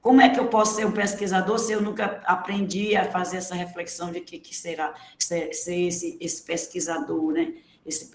Como é que eu posso ser um pesquisador se eu nunca aprendi a fazer essa reflexão de que será ser esse pesquisador, né? Esse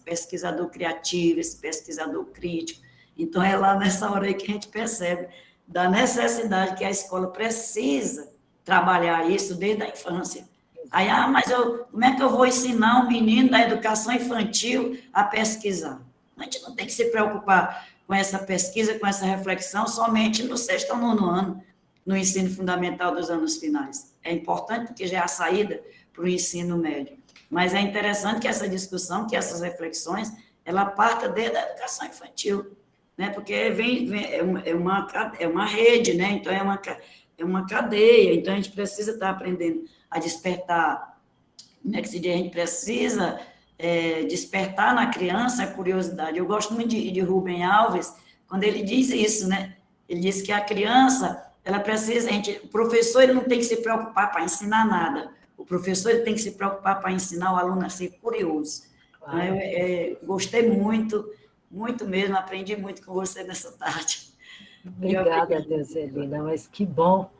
pesquisador criativo, esse pesquisador crítico. Então, é lá nessa hora aí que a gente percebe da necessidade que a escola precisa trabalhar isso desde a infância. Aí, mas como é que eu vou ensinar um menino da educação infantil a pesquisar? A gente não tem que se preocupar com essa pesquisa, com essa reflexão, somente no 6º ou 9º ano, no ensino fundamental dos anos finais. É importante porque já é a saída para o ensino médio. Mas é interessante que essa discussão, que essas reflexões, ela parta desde a educação infantil, né? Porque é uma rede, né? Então, é uma cadeia, então a gente precisa estar aprendendo a despertar, né? Que se diz, a gente precisa despertar na criança a curiosidade. Eu gosto muito de Rubem Alves, quando ele diz isso, né? Ele diz que a criança, ela precisa, o professor ele não tem que se preocupar para ensinar nada, o professor ele tem que se preocupar para ensinar o aluno a ser curioso. Então, eu gostei muito, muito mesmo, aprendi muito com você nessa tarde. Obrigada, Deuselina, mas que bom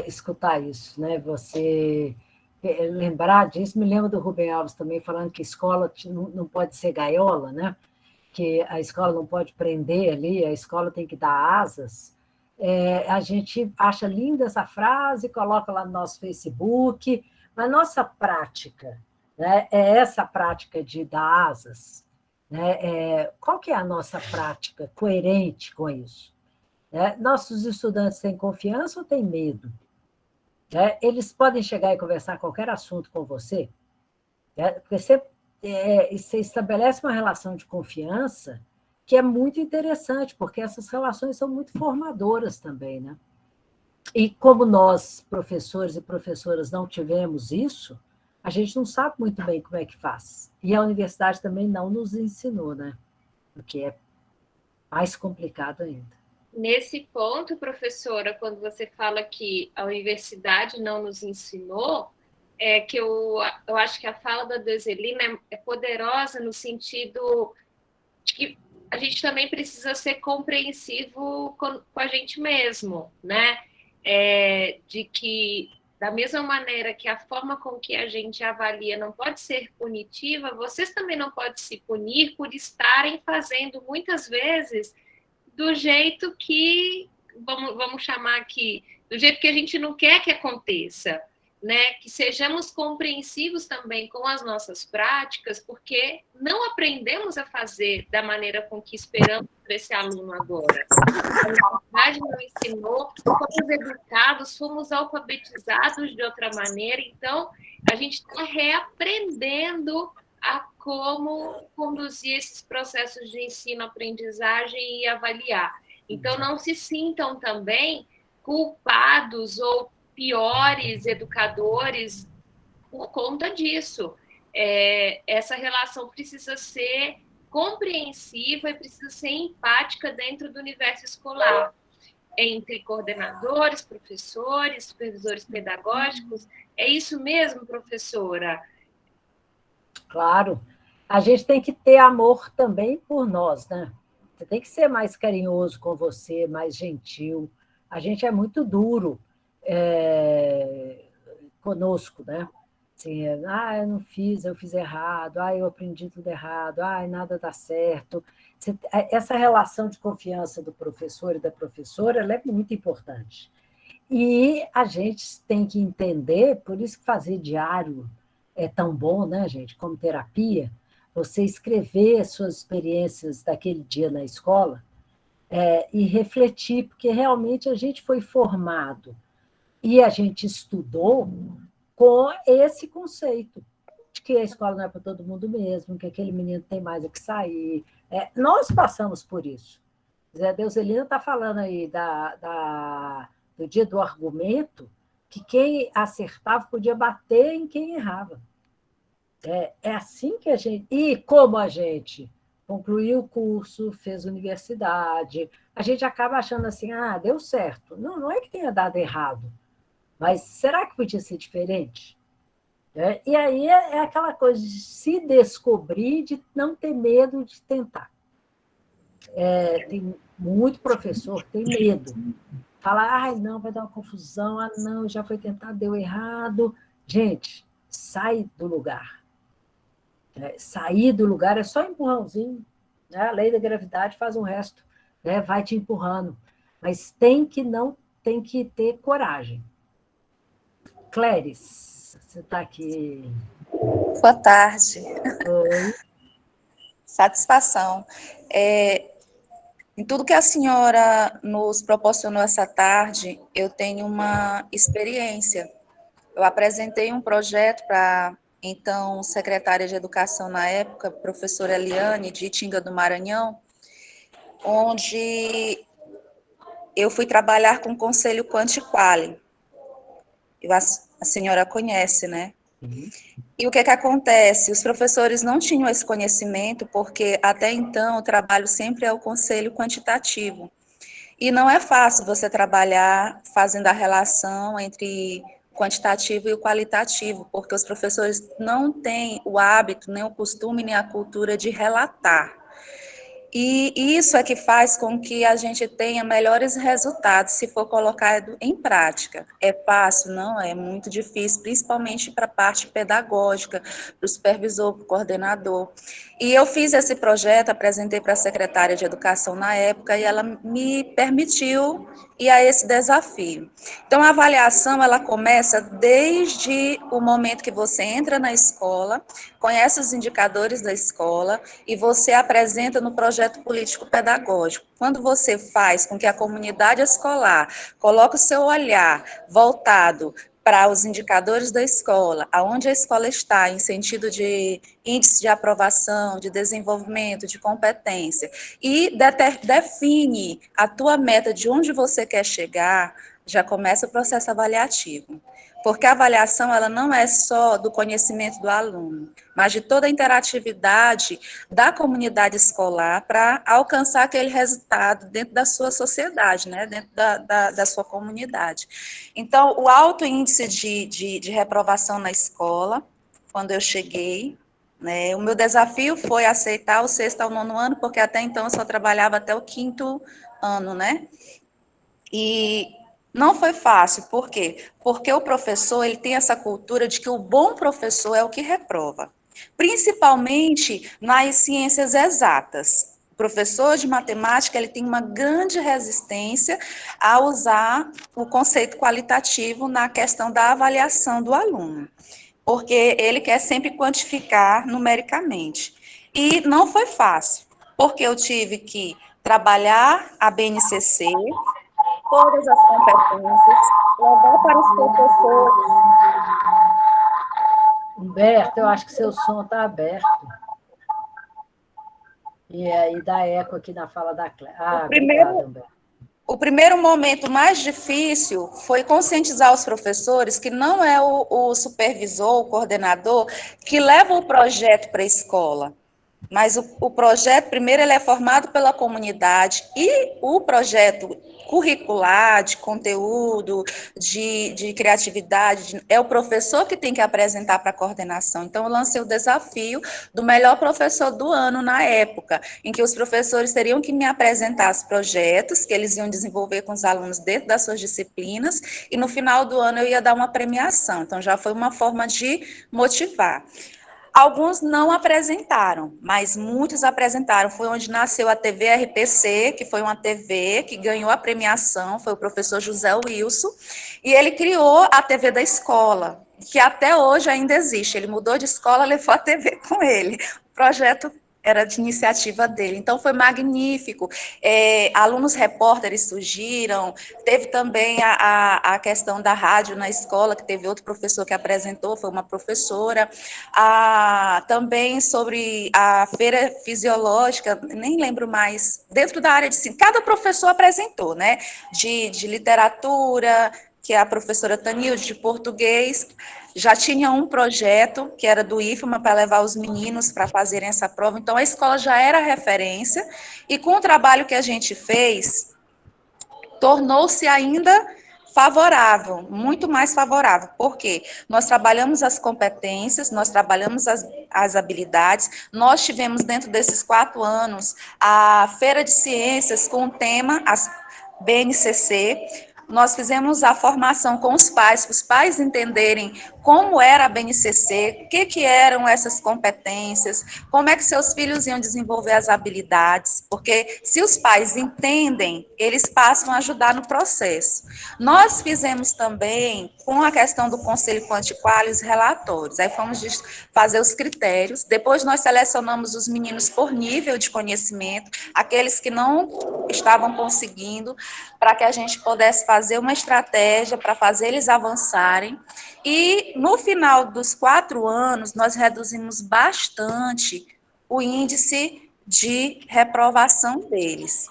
escutar isso, né? Você lembrar disso, me lembro do Rubem Alves também falando que escola não pode ser gaiola, né? Que a escola não pode prender ali, a escola tem que dar asas. A gente acha linda essa frase, coloca lá no nosso Facebook, mas nossa prática, né, é essa prática de dar asas. Né? Qual que é a nossa prática coerente com isso? Nossos estudantes têm confiança ou têm medo? Eles podem chegar e conversar qualquer assunto com você? Porque você estabelece uma relação de confiança que é muito interessante, porque essas relações são muito formadoras também, né? E como nós, professores e professoras, não tivemos isso, a gente não sabe muito bem como é que faz. E a universidade também não nos ensinou, né? O que é mais complicado ainda. Nesse ponto, professora, quando você fala que a universidade não nos ensinou, que eu acho que a fala da Deuselina é poderosa no sentido de que a gente também precisa ser compreensivo com a gente mesmo, né? De que, da mesma maneira que a forma com que a gente avalia não pode ser punitiva, vocês também não podem se punir por estarem fazendo, muitas vezes, do jeito que, vamos chamar aqui, do jeito que a gente não quer que aconteça, né? Que sejamos compreensivos também com as nossas práticas, porque não aprendemos a fazer da maneira com que esperamos para esse aluno agora. A universidade não ensinou, fomos educados, fomos alfabetizados de outra maneira, então a gente está reaprendendo a como conduzir esses processos de ensino-aprendizagem e avaliar. Então, não se sintam também culpados ou piores educadores por conta disso. Essa relação precisa ser compreensiva e precisa ser empática dentro do universo escolar, entre coordenadores, professores, supervisores pedagógicos. É isso mesmo, professora? Claro. A gente tem que ter amor também por nós, né? Você tem que ser mais carinhoso com você, mais gentil. A gente é muito duro conosco, né? Assim, eu não fiz, eu fiz errado, eu aprendi tudo errado, nada dá certo. Essa relação de confiança do professor e da professora, ela é muito importante. E a gente tem que entender, por isso que fazer diário é tão bom, né, gente, como terapia, você escrever suas experiências daquele dia na escola e refletir, porque realmente a gente foi formado e a gente estudou com esse conceito de que a escola não é para todo mundo mesmo, que aquele menino tem mais a que sair. Nós passamos por isso. Zé Deuselina está falando aí do dia do argumento, que quem acertava podia bater em quem errava. É assim que a gente... E como a gente concluiu o curso, fez universidade, a gente acaba achando assim, deu certo. Não, não é que tenha dado errado, mas será que podia ser diferente? E aí é aquela coisa de se descobrir, de não ter medo de tentar. Tem muito professor que tem medo. Fala, não, vai dar uma confusão, não, já foi tentado, deu errado. Gente, sai do lugar. Sair do lugar é só empurrãozinho. Né? A lei da gravidade faz o resto. né? Vai te empurrando. Mas tem que ter coragem. Cléris, você está aqui. Boa tarde. Oi. Satisfação. Em tudo que a senhora nos proporcionou essa tarde, eu tenho uma experiência. Eu apresentei um projeto para, então, secretária de Educação na época, professora Eliane, de Itinga do Maranhão, onde eu fui trabalhar com o Conselho Quantiquali. A senhora conhece, né? Uhum. E o que acontece? Os professores não tinham esse conhecimento, porque até então o trabalho sempre é o conselho quantitativo. E não é fácil você trabalhar fazendo a relação entre o quantitativo e o qualitativo, porque os professores não têm o hábito, nem o costume, nem a cultura de relatar. E isso é que faz com que a gente tenha melhores resultados se for colocado em prática. É fácil? Não, é muito difícil, principalmente para a parte pedagógica, para o supervisor, para o coordenador. E eu fiz esse projeto, apresentei para a secretária de Educação na época, e ela me permitiu ir a esse desafio. Então, a avaliação, ela começa desde o momento que você entra na escola, conhece os indicadores da escola, e você apresenta no projeto político-pedagógico. Quando você faz com que a comunidade escolar coloque o seu olhar voltado para os indicadores da escola, aonde a escola está em sentido de índice de aprovação, de desenvolvimento, de competência, e define a tua meta de onde você quer chegar, já começa o processo avaliativo. Porque a avaliação, ela não é só do conhecimento do aluno, mas de toda a interatividade da comunidade escolar para alcançar aquele resultado dentro da sua sociedade, né, dentro da sua comunidade. Então, o alto índice de reprovação na escola, quando eu cheguei, né, o meu desafio foi aceitar o 6º ao 9º ano, porque até então eu só trabalhava até o 5º ano, né, e não foi fácil, por quê? Porque o professor, ele tem essa cultura de que o bom professor é o que reprova, principalmente nas ciências exatas. O professor de matemática, ele tem uma grande resistência a usar o conceito qualitativo na questão da avaliação do aluno, porque ele quer sempre quantificar numericamente. E não foi fácil, porque eu tive que trabalhar a BNCC, todas as competências, levar para os professores. Humberto, eu acho que seu som está aberto. E aí dá eco aqui na fala da Cléia. Obrigada, Humberto. O primeiro momento mais difícil foi conscientizar os professores que não é o supervisor, o coordenador, que leva o projeto para a escola. Mas o projeto, primeiro, ele é formado pela comunidade, e o projeto curricular, de conteúdo, de criatividade, é o professor que tem que apresentar para a coordenação. Então, eu lancei o desafio do melhor professor do ano na época, em que os professores teriam que me apresentar os projetos que eles iam desenvolver com os alunos dentro das suas disciplinas, e no final do ano eu ia dar uma premiação. Então, já foi uma forma de motivar. Alguns não apresentaram, mas muitos apresentaram. Foi onde nasceu a TV RPC, que foi uma TV que ganhou a premiação, foi o professor José Wilson, e ele criou a TV da escola, que até hoje ainda existe. Ele mudou de escola, levou a TV com ele. O projeto era de iniciativa dele, então foi magnífico. Alunos repórteres surgiram, teve também a questão da rádio na escola, que teve outro professor que apresentou, foi uma professora, também sobre a feira fisiológica, nem lembro mais, dentro da área de ensino, cada professor apresentou, né, de literatura, que é a professora Tanilde, de português. Já tinha um projeto, que era do IFMA, para levar os meninos para fazerem essa prova, então a escola já era referência, e com o trabalho que a gente fez, tornou-se ainda favorável, muito mais favorável, porque nós trabalhamos as competências, nós trabalhamos as habilidades, nós tivemos dentro desses 4 anos a Feira de Ciências com o tema, as BNCC, Nós fizemos a formação com os pais entenderem como era a BNCC, o que eram essas competências, como é que seus filhos iam desenvolver as habilidades, porque se os pais entendem, eles passam a ajudar no processo. Nós fizemos também, com a questão do Conselho Quantiquali, os relatórios, aí fomos fazer os critérios, depois nós selecionamos os meninos por nível de conhecimento, aqueles que não estavam conseguindo, para que a gente pudesse fazer uma estratégia para fazer eles avançarem. E no final dos 4 anos, nós reduzimos bastante o índice de reprovação deles.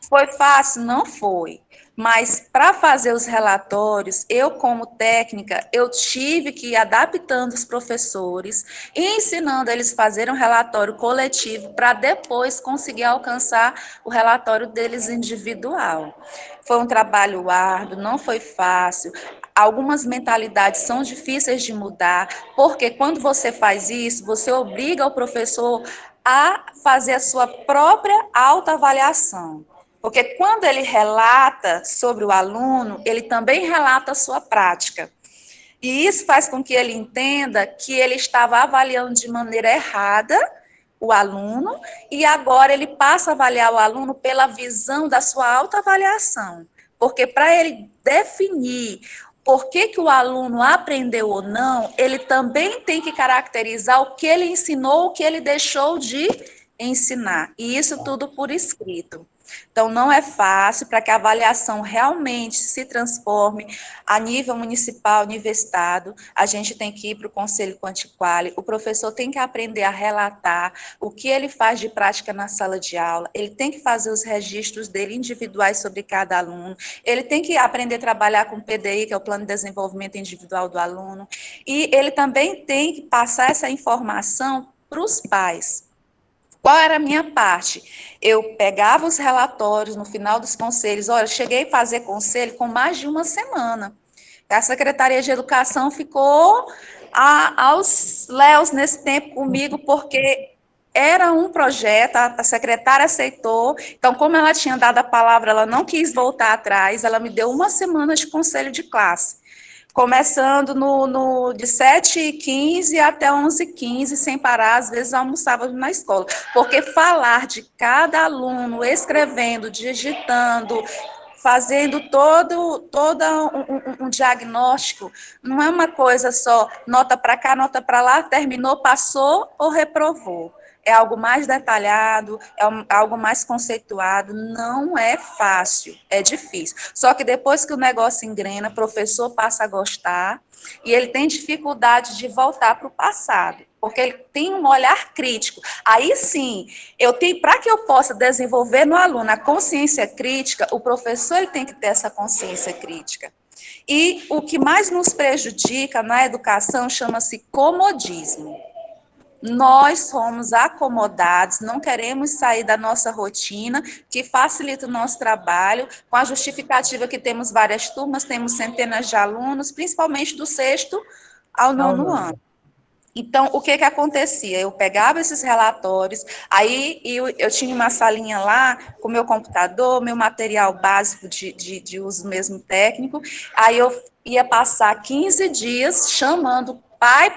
Foi fácil? Não foi. Mas para fazer os relatórios, eu como técnica, eu tive que ir adaptando os professores e ensinando eles a fazerem um relatório coletivo para depois conseguir alcançar o relatório deles individual. Foi um trabalho árduo, não foi fácil. Algumas mentalidades são difíceis de mudar, porque quando você faz isso, você obriga o professor a fazer a sua própria autoavaliação. Porque quando ele relata sobre o aluno, ele também relata a sua prática. E isso faz com que ele entenda que ele estava avaliando de maneira errada o aluno, e agora ele passa a avaliar o aluno pela visão da sua autoavaliação. Porque para ele definir por que o aluno aprendeu ou não, ele também tem que caracterizar o que ele ensinou, o que ele deixou de ensinar. E isso tudo por escrito. Então, não é fácil. Para que a avaliação realmente se transforme a nível municipal, nível estado, a gente tem que ir para o Conselho Quantiquali, o professor tem que aprender a relatar o que ele faz de prática na sala de aula, ele tem que fazer os registros dele individuais sobre cada aluno, ele tem que aprender a trabalhar com o PDI, que é o Plano de Desenvolvimento Individual do Aluno, e ele também tem que passar essa informação para os pais. Qual era a minha parte? Eu pegava os relatórios no final dos conselhos. Olha, cheguei a fazer conselho com mais de uma semana. A Secretaria de Educação ficou aos léus nesse tempo comigo, porque era um projeto, a secretária aceitou. Então, como ela tinha dado a palavra, ela não quis voltar atrás, ela me deu uma semana de conselho de classe. Começando de 7h15 até 11h15, sem parar, às vezes almoçava na escola. Porque falar de cada aluno, escrevendo, digitando, fazendo todo um diagnóstico, não é uma coisa só, nota para cá, nota para lá, terminou, passou ou reprovou. É algo mais detalhado, é algo mais conceituado, não é fácil, é difícil. Só que depois que o negócio engrena, o professor passa a gostar e ele tem dificuldade de voltar para o passado, porque ele tem um olhar crítico. Aí sim, para que eu possa desenvolver no aluno a consciência crítica, o professor ele tem que ter essa consciência crítica. E o que mais nos prejudica na educação chama-se comodismo. Nós somos acomodados, não queremos sair da nossa rotina, que facilita o nosso trabalho, com a justificativa que temos várias turmas, temos centenas de alunos, principalmente do 6º ao 9º ano. Então, o que acontecia? Eu pegava esses relatórios, aí eu tinha uma salinha lá, com meu computador, meu material básico de uso mesmo técnico, aí eu ia passar 15 dias chamando pai,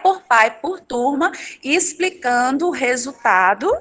por turma, e explicando o resultado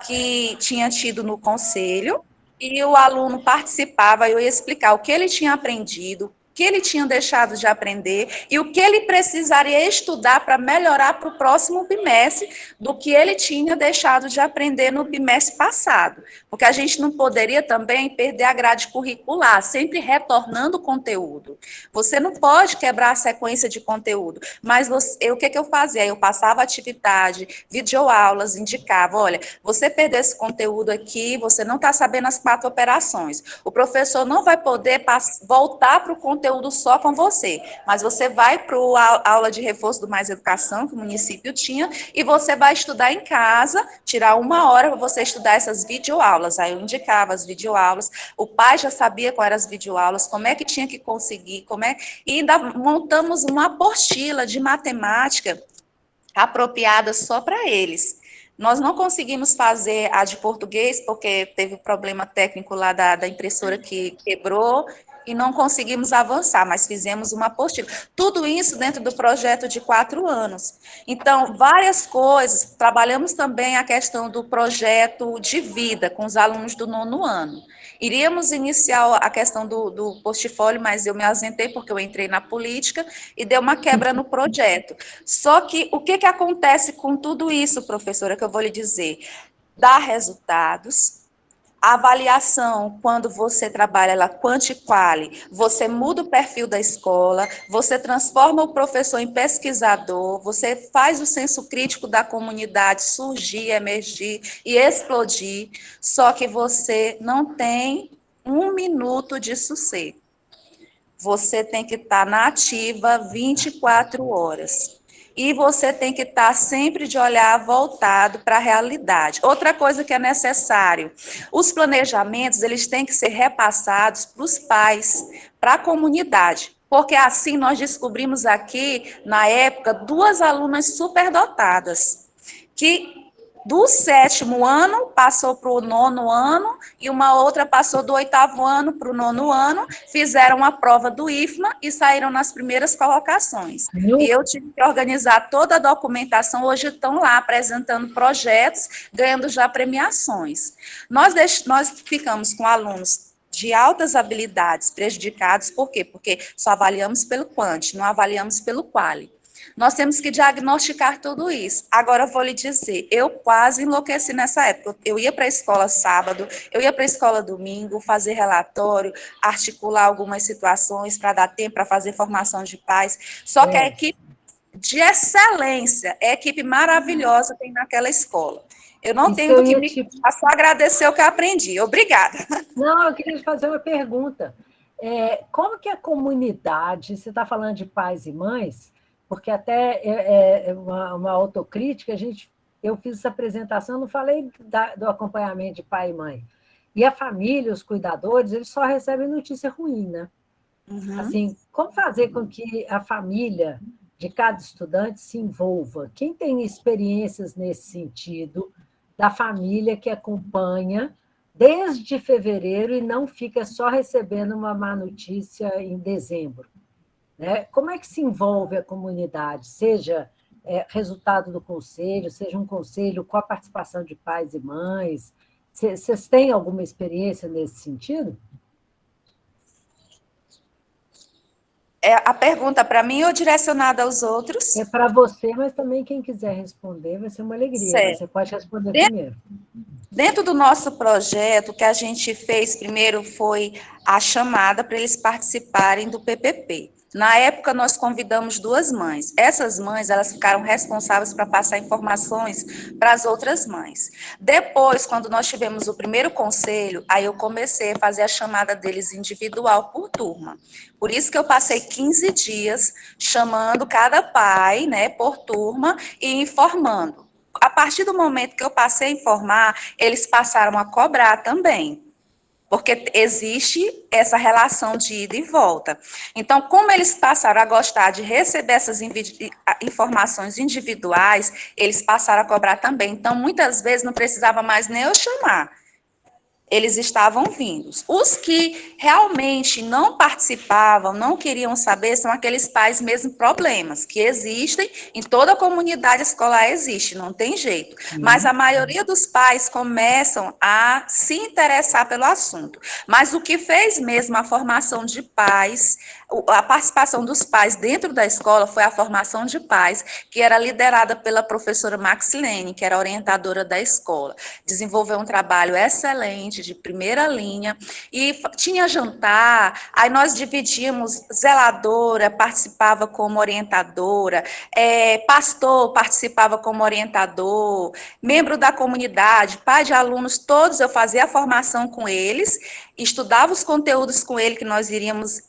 que tinha tido no conselho, e o aluno participava, eu ia explicar o que ele tinha aprendido, o que ele tinha deixado de aprender e o que ele precisaria estudar para melhorar para o próximo bimestre do que ele tinha deixado de aprender no bimestre passado. Porque a gente não poderia também perder a grade curricular, sempre retornando o conteúdo. Você não pode quebrar a sequência de conteúdo, mas o que eu fazia? Eu passava atividade, videoaulas, indicava, olha, você perdeu esse conteúdo aqui, você não está sabendo as 4 operações. O professor não vai poder voltar para o conteúdo só com você, mas você vai para a aula de reforço do Mais Educação, que o município tinha, e você vai estudar em casa, tirar 1 hora para você estudar essas videoaulas. Aí eu indicava as videoaulas, o pai já sabia quais eram as videoaulas, como é que tinha que conseguir, e ainda montamos uma apostila de matemática apropriada só para eles. Nós não conseguimos fazer a de português, porque teve problema técnico lá da impressora que quebrou, e não conseguimos avançar, mas fizemos uma apostila. Tudo isso dentro do projeto de 4 anos. Então, várias coisas. Trabalhamos também a questão do projeto de vida com os alunos do 9º ano. Iríamos iniciar a questão do portfólio, mas eu me ausentei porque eu entrei na política e deu uma quebra no projeto. Só que o que acontece com tudo isso, professora, que eu vou lhe dizer? Dá resultados. A avaliação, quando você trabalha ela quanti-quali, você muda o perfil da escola, você transforma o professor em pesquisador, você faz o senso crítico da comunidade surgir, emergir e explodir, só que você não tem 1 minuto de sossego. Você tem que estar na ativa 24 horas. E você tem que estar sempre de olhar voltado para a realidade. Outra coisa que é necessário, os planejamentos, eles têm que ser repassados para os pais, para a comunidade, porque assim nós descobrimos aqui, na época, 2 alunas superdotadas, que do 7º ano passou para o 9º ano e uma outra passou do 8º ano para o 9º ano, fizeram a prova do IFMA e saíram nas primeiras colocações. E eu tive que organizar toda a documentação, hoje estão lá apresentando projetos, ganhando já premiações. Nós ficamos com alunos de altas habilidades prejudicados, por quê? Porque só avaliamos pelo quanti, não avaliamos pelo quali. Nós temos que diagnosticar tudo isso. Agora, eu vou lhe dizer, eu quase enlouqueci nessa época. Eu ia para a escola sábado, eu ia para a escola domingo, fazer relatório, articular algumas situações para dar tempo para fazer formação de pais. Só que a equipe de excelência, a equipe maravilhosa tem naquela escola. Eu não Isso tenho do que me só agradecer o que eu aprendi. Obrigada. Não, eu queria te fazer uma pergunta. Como que a comunidade, você está falando de pais e mães, porque até uma autocrítica, eu fiz essa apresentação, não falei do acompanhamento de pai e mãe. E a família, os cuidadores, eles só recebem notícia ruim, né? Uhum. Assim, como fazer com que a família de cada estudante se envolva? Quem tem experiências nesse sentido, da família que acompanha desde fevereiro e não fica só recebendo uma má notícia em dezembro? Né? Como é que se envolve a comunidade? Seja resultado do conselho, seja um conselho com a participação de pais e mães. Vocês têm alguma experiência nesse sentido? A pergunta para mim ou direcionada aos outros? É para você, mas também quem quiser responder vai ser uma alegria. Certo. Você pode responder primeiro. Dentro do nosso projeto, o que a gente fez primeiro foi a chamada para eles participarem do PPP. Na época, nós convidamos 2 mães. Essas mães, elas ficaram responsáveis para passar informações para as outras mães. Depois, quando nós tivemos o primeiro conselho, aí eu comecei a fazer a chamada deles individual por turma. Por isso que eu passei 15 dias chamando cada pai, né, por turma e informando. A partir do momento que eu passei a informar, eles passaram a cobrar também. Porque existe essa relação de ida e volta. Então, como eles passaram a gostar de receber essas informações individuais, eles passaram a cobrar também. Então, muitas vezes, não precisava mais nem eu chamar. Eles estavam vindo. Os que realmente não participavam, não queriam saber, são aqueles pais mesmo problemas, que existem, em toda a comunidade escolar existe, não tem jeito. Mas a maioria dos pais começam a se interessar pelo assunto. Mas o que fez mesmo a formação de pais, a participação dos pais dentro da escola foi a formação de pais, que era liderada pela professora Maxilene, que era orientadora da escola. Desenvolveu um trabalho excelente, de primeira linha, e tinha jantar, aí nós dividíamos, zeladora participava como orientadora, pastor participava como orientador, membro da comunidade, pai de alunos, todos eu fazia a formação com eles, estudava os conteúdos com ele que nós iríamos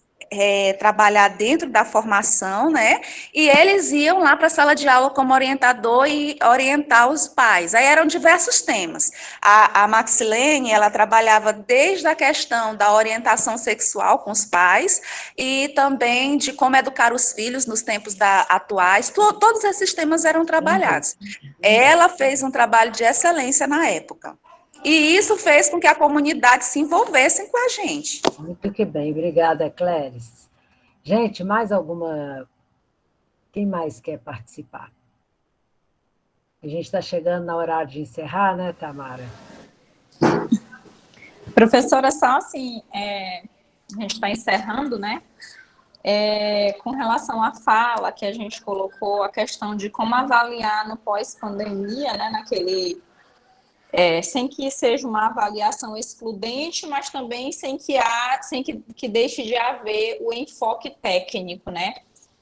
trabalhar dentro da formação, né? E eles iam lá para a sala de aula como orientador e orientar os pais. Aí eram diversos temas. A Maxilene, ela trabalhava desde a questão da orientação sexual com os pais e também de como educar os filhos nos tempos atuais. Todos esses temas eram trabalhados. Ela fez um trabalho de excelência na época. E isso fez com que a comunidade se envolvesse com a gente. Muito que bem, obrigada, Cléris. Gente, mais alguma... Quem mais quer participar? A gente está chegando na hora de encerrar, né, Tamara? Professora, só assim, a gente está encerrando, né? Com relação à fala que a gente colocou, a questão de como avaliar no pós-pandemia, né, sem que seja uma avaliação excludente, mas também sem que deixe de haver o enfoque técnico, né?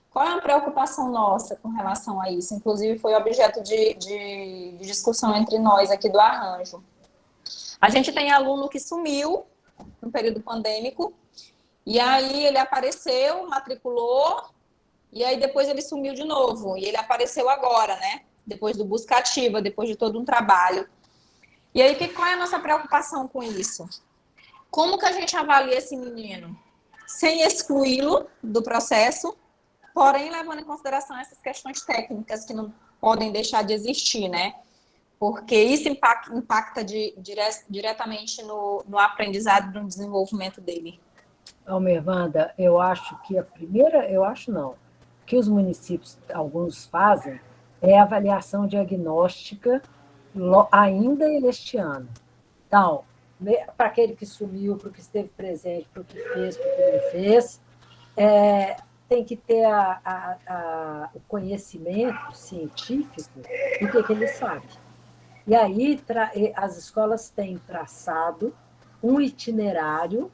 Qual é a preocupação nossa com relação a isso? Inclusive, foi objeto de discussão entre nós aqui do Arranjo. A gente tem aluno que sumiu no período pandêmico, e aí ele apareceu, matriculou, e aí depois ele sumiu de novo. E ele apareceu agora, né? Depois do busca ativa, depois de todo um trabalho. E aí, qual é a nossa preocupação com isso? Como que a gente avalia esse menino? Sem excluí-lo do processo, porém levando em consideração essas questões técnicas que não podem deixar de existir, né? Porque isso impacta diretamente no aprendizado e no desenvolvimento dele. Almervanda, eu acho que que os municípios, alguns fazem, é avaliação diagnóstica ainda este ano. Então, para aquele que sumiu, para o que esteve presente, para o que fez, para o que não fez, tem que ter o conhecimento científico do que ele sabe. E aí as escolas têm traçado um itinerário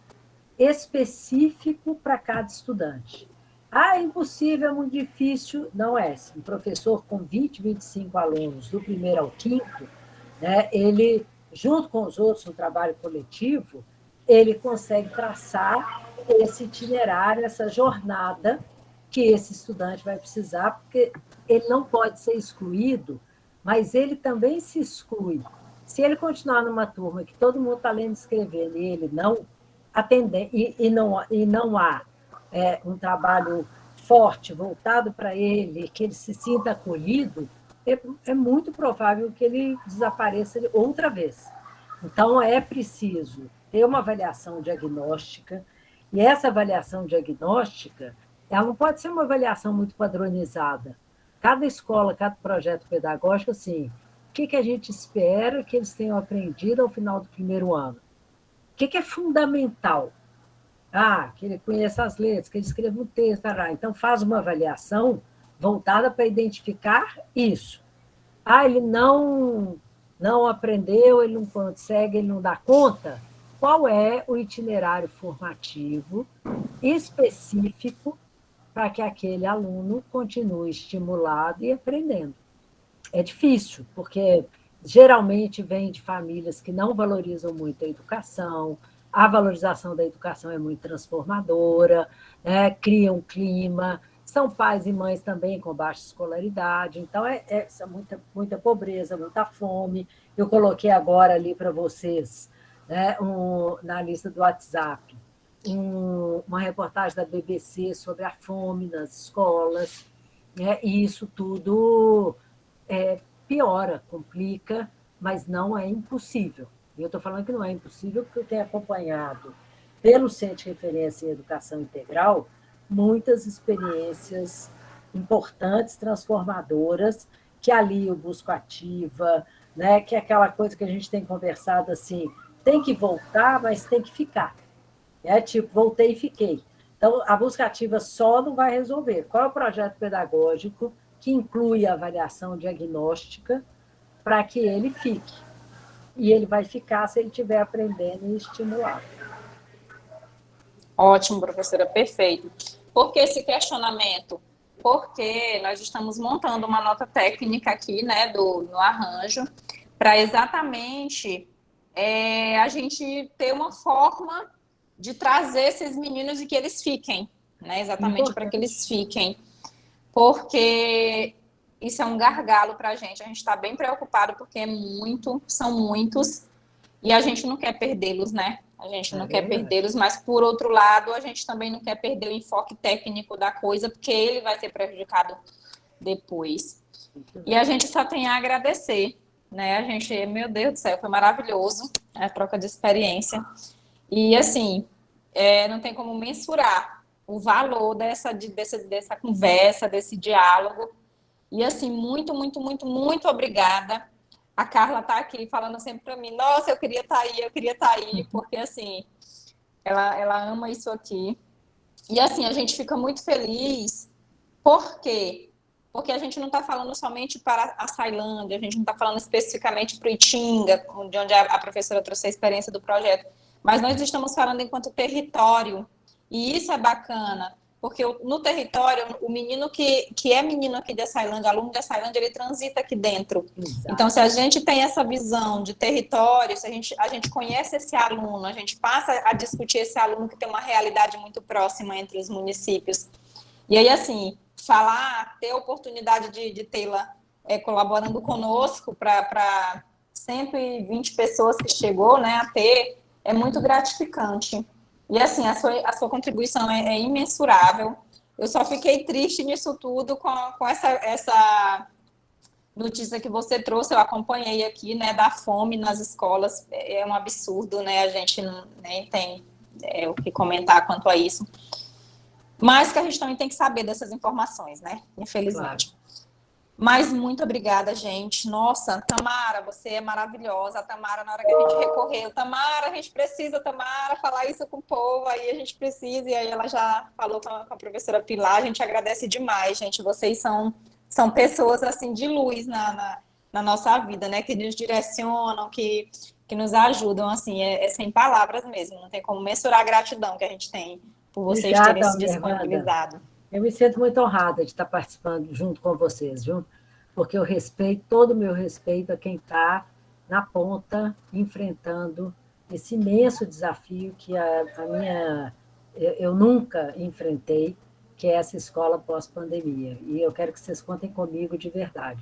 específico para cada estudante. É impossível, é muito difícil. Não é. Um professor com 20, 25 alunos, do primeiro ao quinto, né, ele, junto com os outros no trabalho coletivo, ele consegue traçar esse itinerário, essa jornada que esse estudante vai precisar, porque ele não pode ser excluído, mas ele também se exclui. Se ele continuar numa turma que todo mundo está lendo e escrevendo e ele não atender, e não há um trabalho forte voltado para ele, que ele se sinta acolhido, é muito provável que ele desapareça outra vez. Então, é preciso ter uma avaliação diagnóstica, e essa avaliação diagnóstica, ela não pode ser uma avaliação muito padronizada. Cada escola, cada projeto pedagógico, assim, o que a gente espera que eles tenham aprendido ao final do primeiro ano? O que é fundamental? Que ele conheça as letras, que ele escreva um texto. Então, faz uma avaliação voltada para identificar isso. Ele não aprendeu, ele não consegue, ele não dá conta. Qual é o itinerário formativo específico para que aquele aluno continue estimulado e aprendendo? É difícil, porque geralmente vem de famílias que não valorizam muito a educação, a valorização da educação é muito transformadora, né? Cria um clima, são pais e mães também com baixa escolaridade, então muita pobreza, muita fome. Eu coloquei agora ali para vocês, né, na lista do WhatsApp, uma reportagem da BBC sobre a fome nas escolas, né? E isso tudo piora, complica, mas não é impossível. E eu estou falando que não é impossível, porque eu tenho acompanhado, pelo Centro de Referência em Educação Integral, muitas experiências importantes, transformadoras, que ali o Busco Ativa, né, que é aquela coisa que a gente tem conversado assim, tem que voltar, mas tem que ficar. Tipo, voltei e fiquei. Então, a Busca Ativa só não vai resolver. Qual é o projeto pedagógico que inclui a avaliação diagnóstica para que ele fique? E ele vai ficar se ele estiver aprendendo e estimulado. Ótimo, professora, perfeito. Por que esse questionamento? Porque nós estamos montando uma nota técnica aqui, né, no Arranjo, para exatamente a gente ter uma forma de trazer esses meninos e que eles fiquem, né, exatamente para que eles fiquem. Porque isso é um gargalo para a gente está bem preocupado, porque são muitos, e a gente não quer perdê-los, né? A gente não quer perdê-los, mas, por outro lado, a gente também não quer perder o enfoque técnico da coisa, porque ele vai ser prejudicado depois. E a gente só tem a agradecer né? A gente, meu Deus do céu, foi maravilhoso a troca de experiência. E, assim, não tem como mensurar o valor dessa conversa, desse diálogo. E, assim, muito, muito, muito, muito obrigada. A Carla está aqui falando sempre para mim, nossa, eu queria estar aí, porque, assim, ela ama isso aqui. E, assim, a gente fica muito feliz. Por quê? Porque a gente não está falando somente para a Ceilândia, a gente não está falando especificamente para o Itinga, de onde a professora trouxe a experiência do projeto, mas nós estamos falando enquanto território, e isso é bacana, porque no território, o menino que é menino aqui da Ceilândia, aluno da Ceilândia, ele transita aqui dentro. Exato. Então, se a gente tem essa visão de território, se a gente conhece esse aluno, a gente passa a discutir esse aluno que tem uma realidade muito próxima entre os municípios. E aí, assim, ter a oportunidade de tê-la colaborando conosco para 120 pessoas que chegou, né, a ter, é muito gratificante. E, assim, a sua contribuição é imensurável. Eu só fiquei triste nisso tudo com essa notícia que você trouxe, eu acompanhei aqui, né, da fome nas escolas, é um absurdo, né, a gente nem tem o que comentar quanto a isso. Mas que a gente também tem que saber dessas informações, né? Infelizmente. Claro. Mas muito obrigada, gente. Nossa, Tamara, você é maravilhosa. A Tamara, na hora que a gente recorreu, Tamara, a gente precisa, Tamara, falar isso com o povo, aí a gente precisa. E aí ela já falou com a professora Pilar. A gente agradece demais, gente. Vocês são pessoas, assim, de luz na nossa vida, né? Que nos direcionam, que nos ajudam, assim. É sem palavras mesmo. Não tem como mensurar a gratidão que a gente tem por vocês terem se disponibilizado. Eu me sinto muito honrada de estar participando junto com vocês, viu? Porque eu respeito, todo o meu respeito a quem está na ponta, enfrentando esse imenso desafio que eu nunca enfrentei, que é essa escola pós-pandemia. E eu quero que vocês contem comigo de verdade.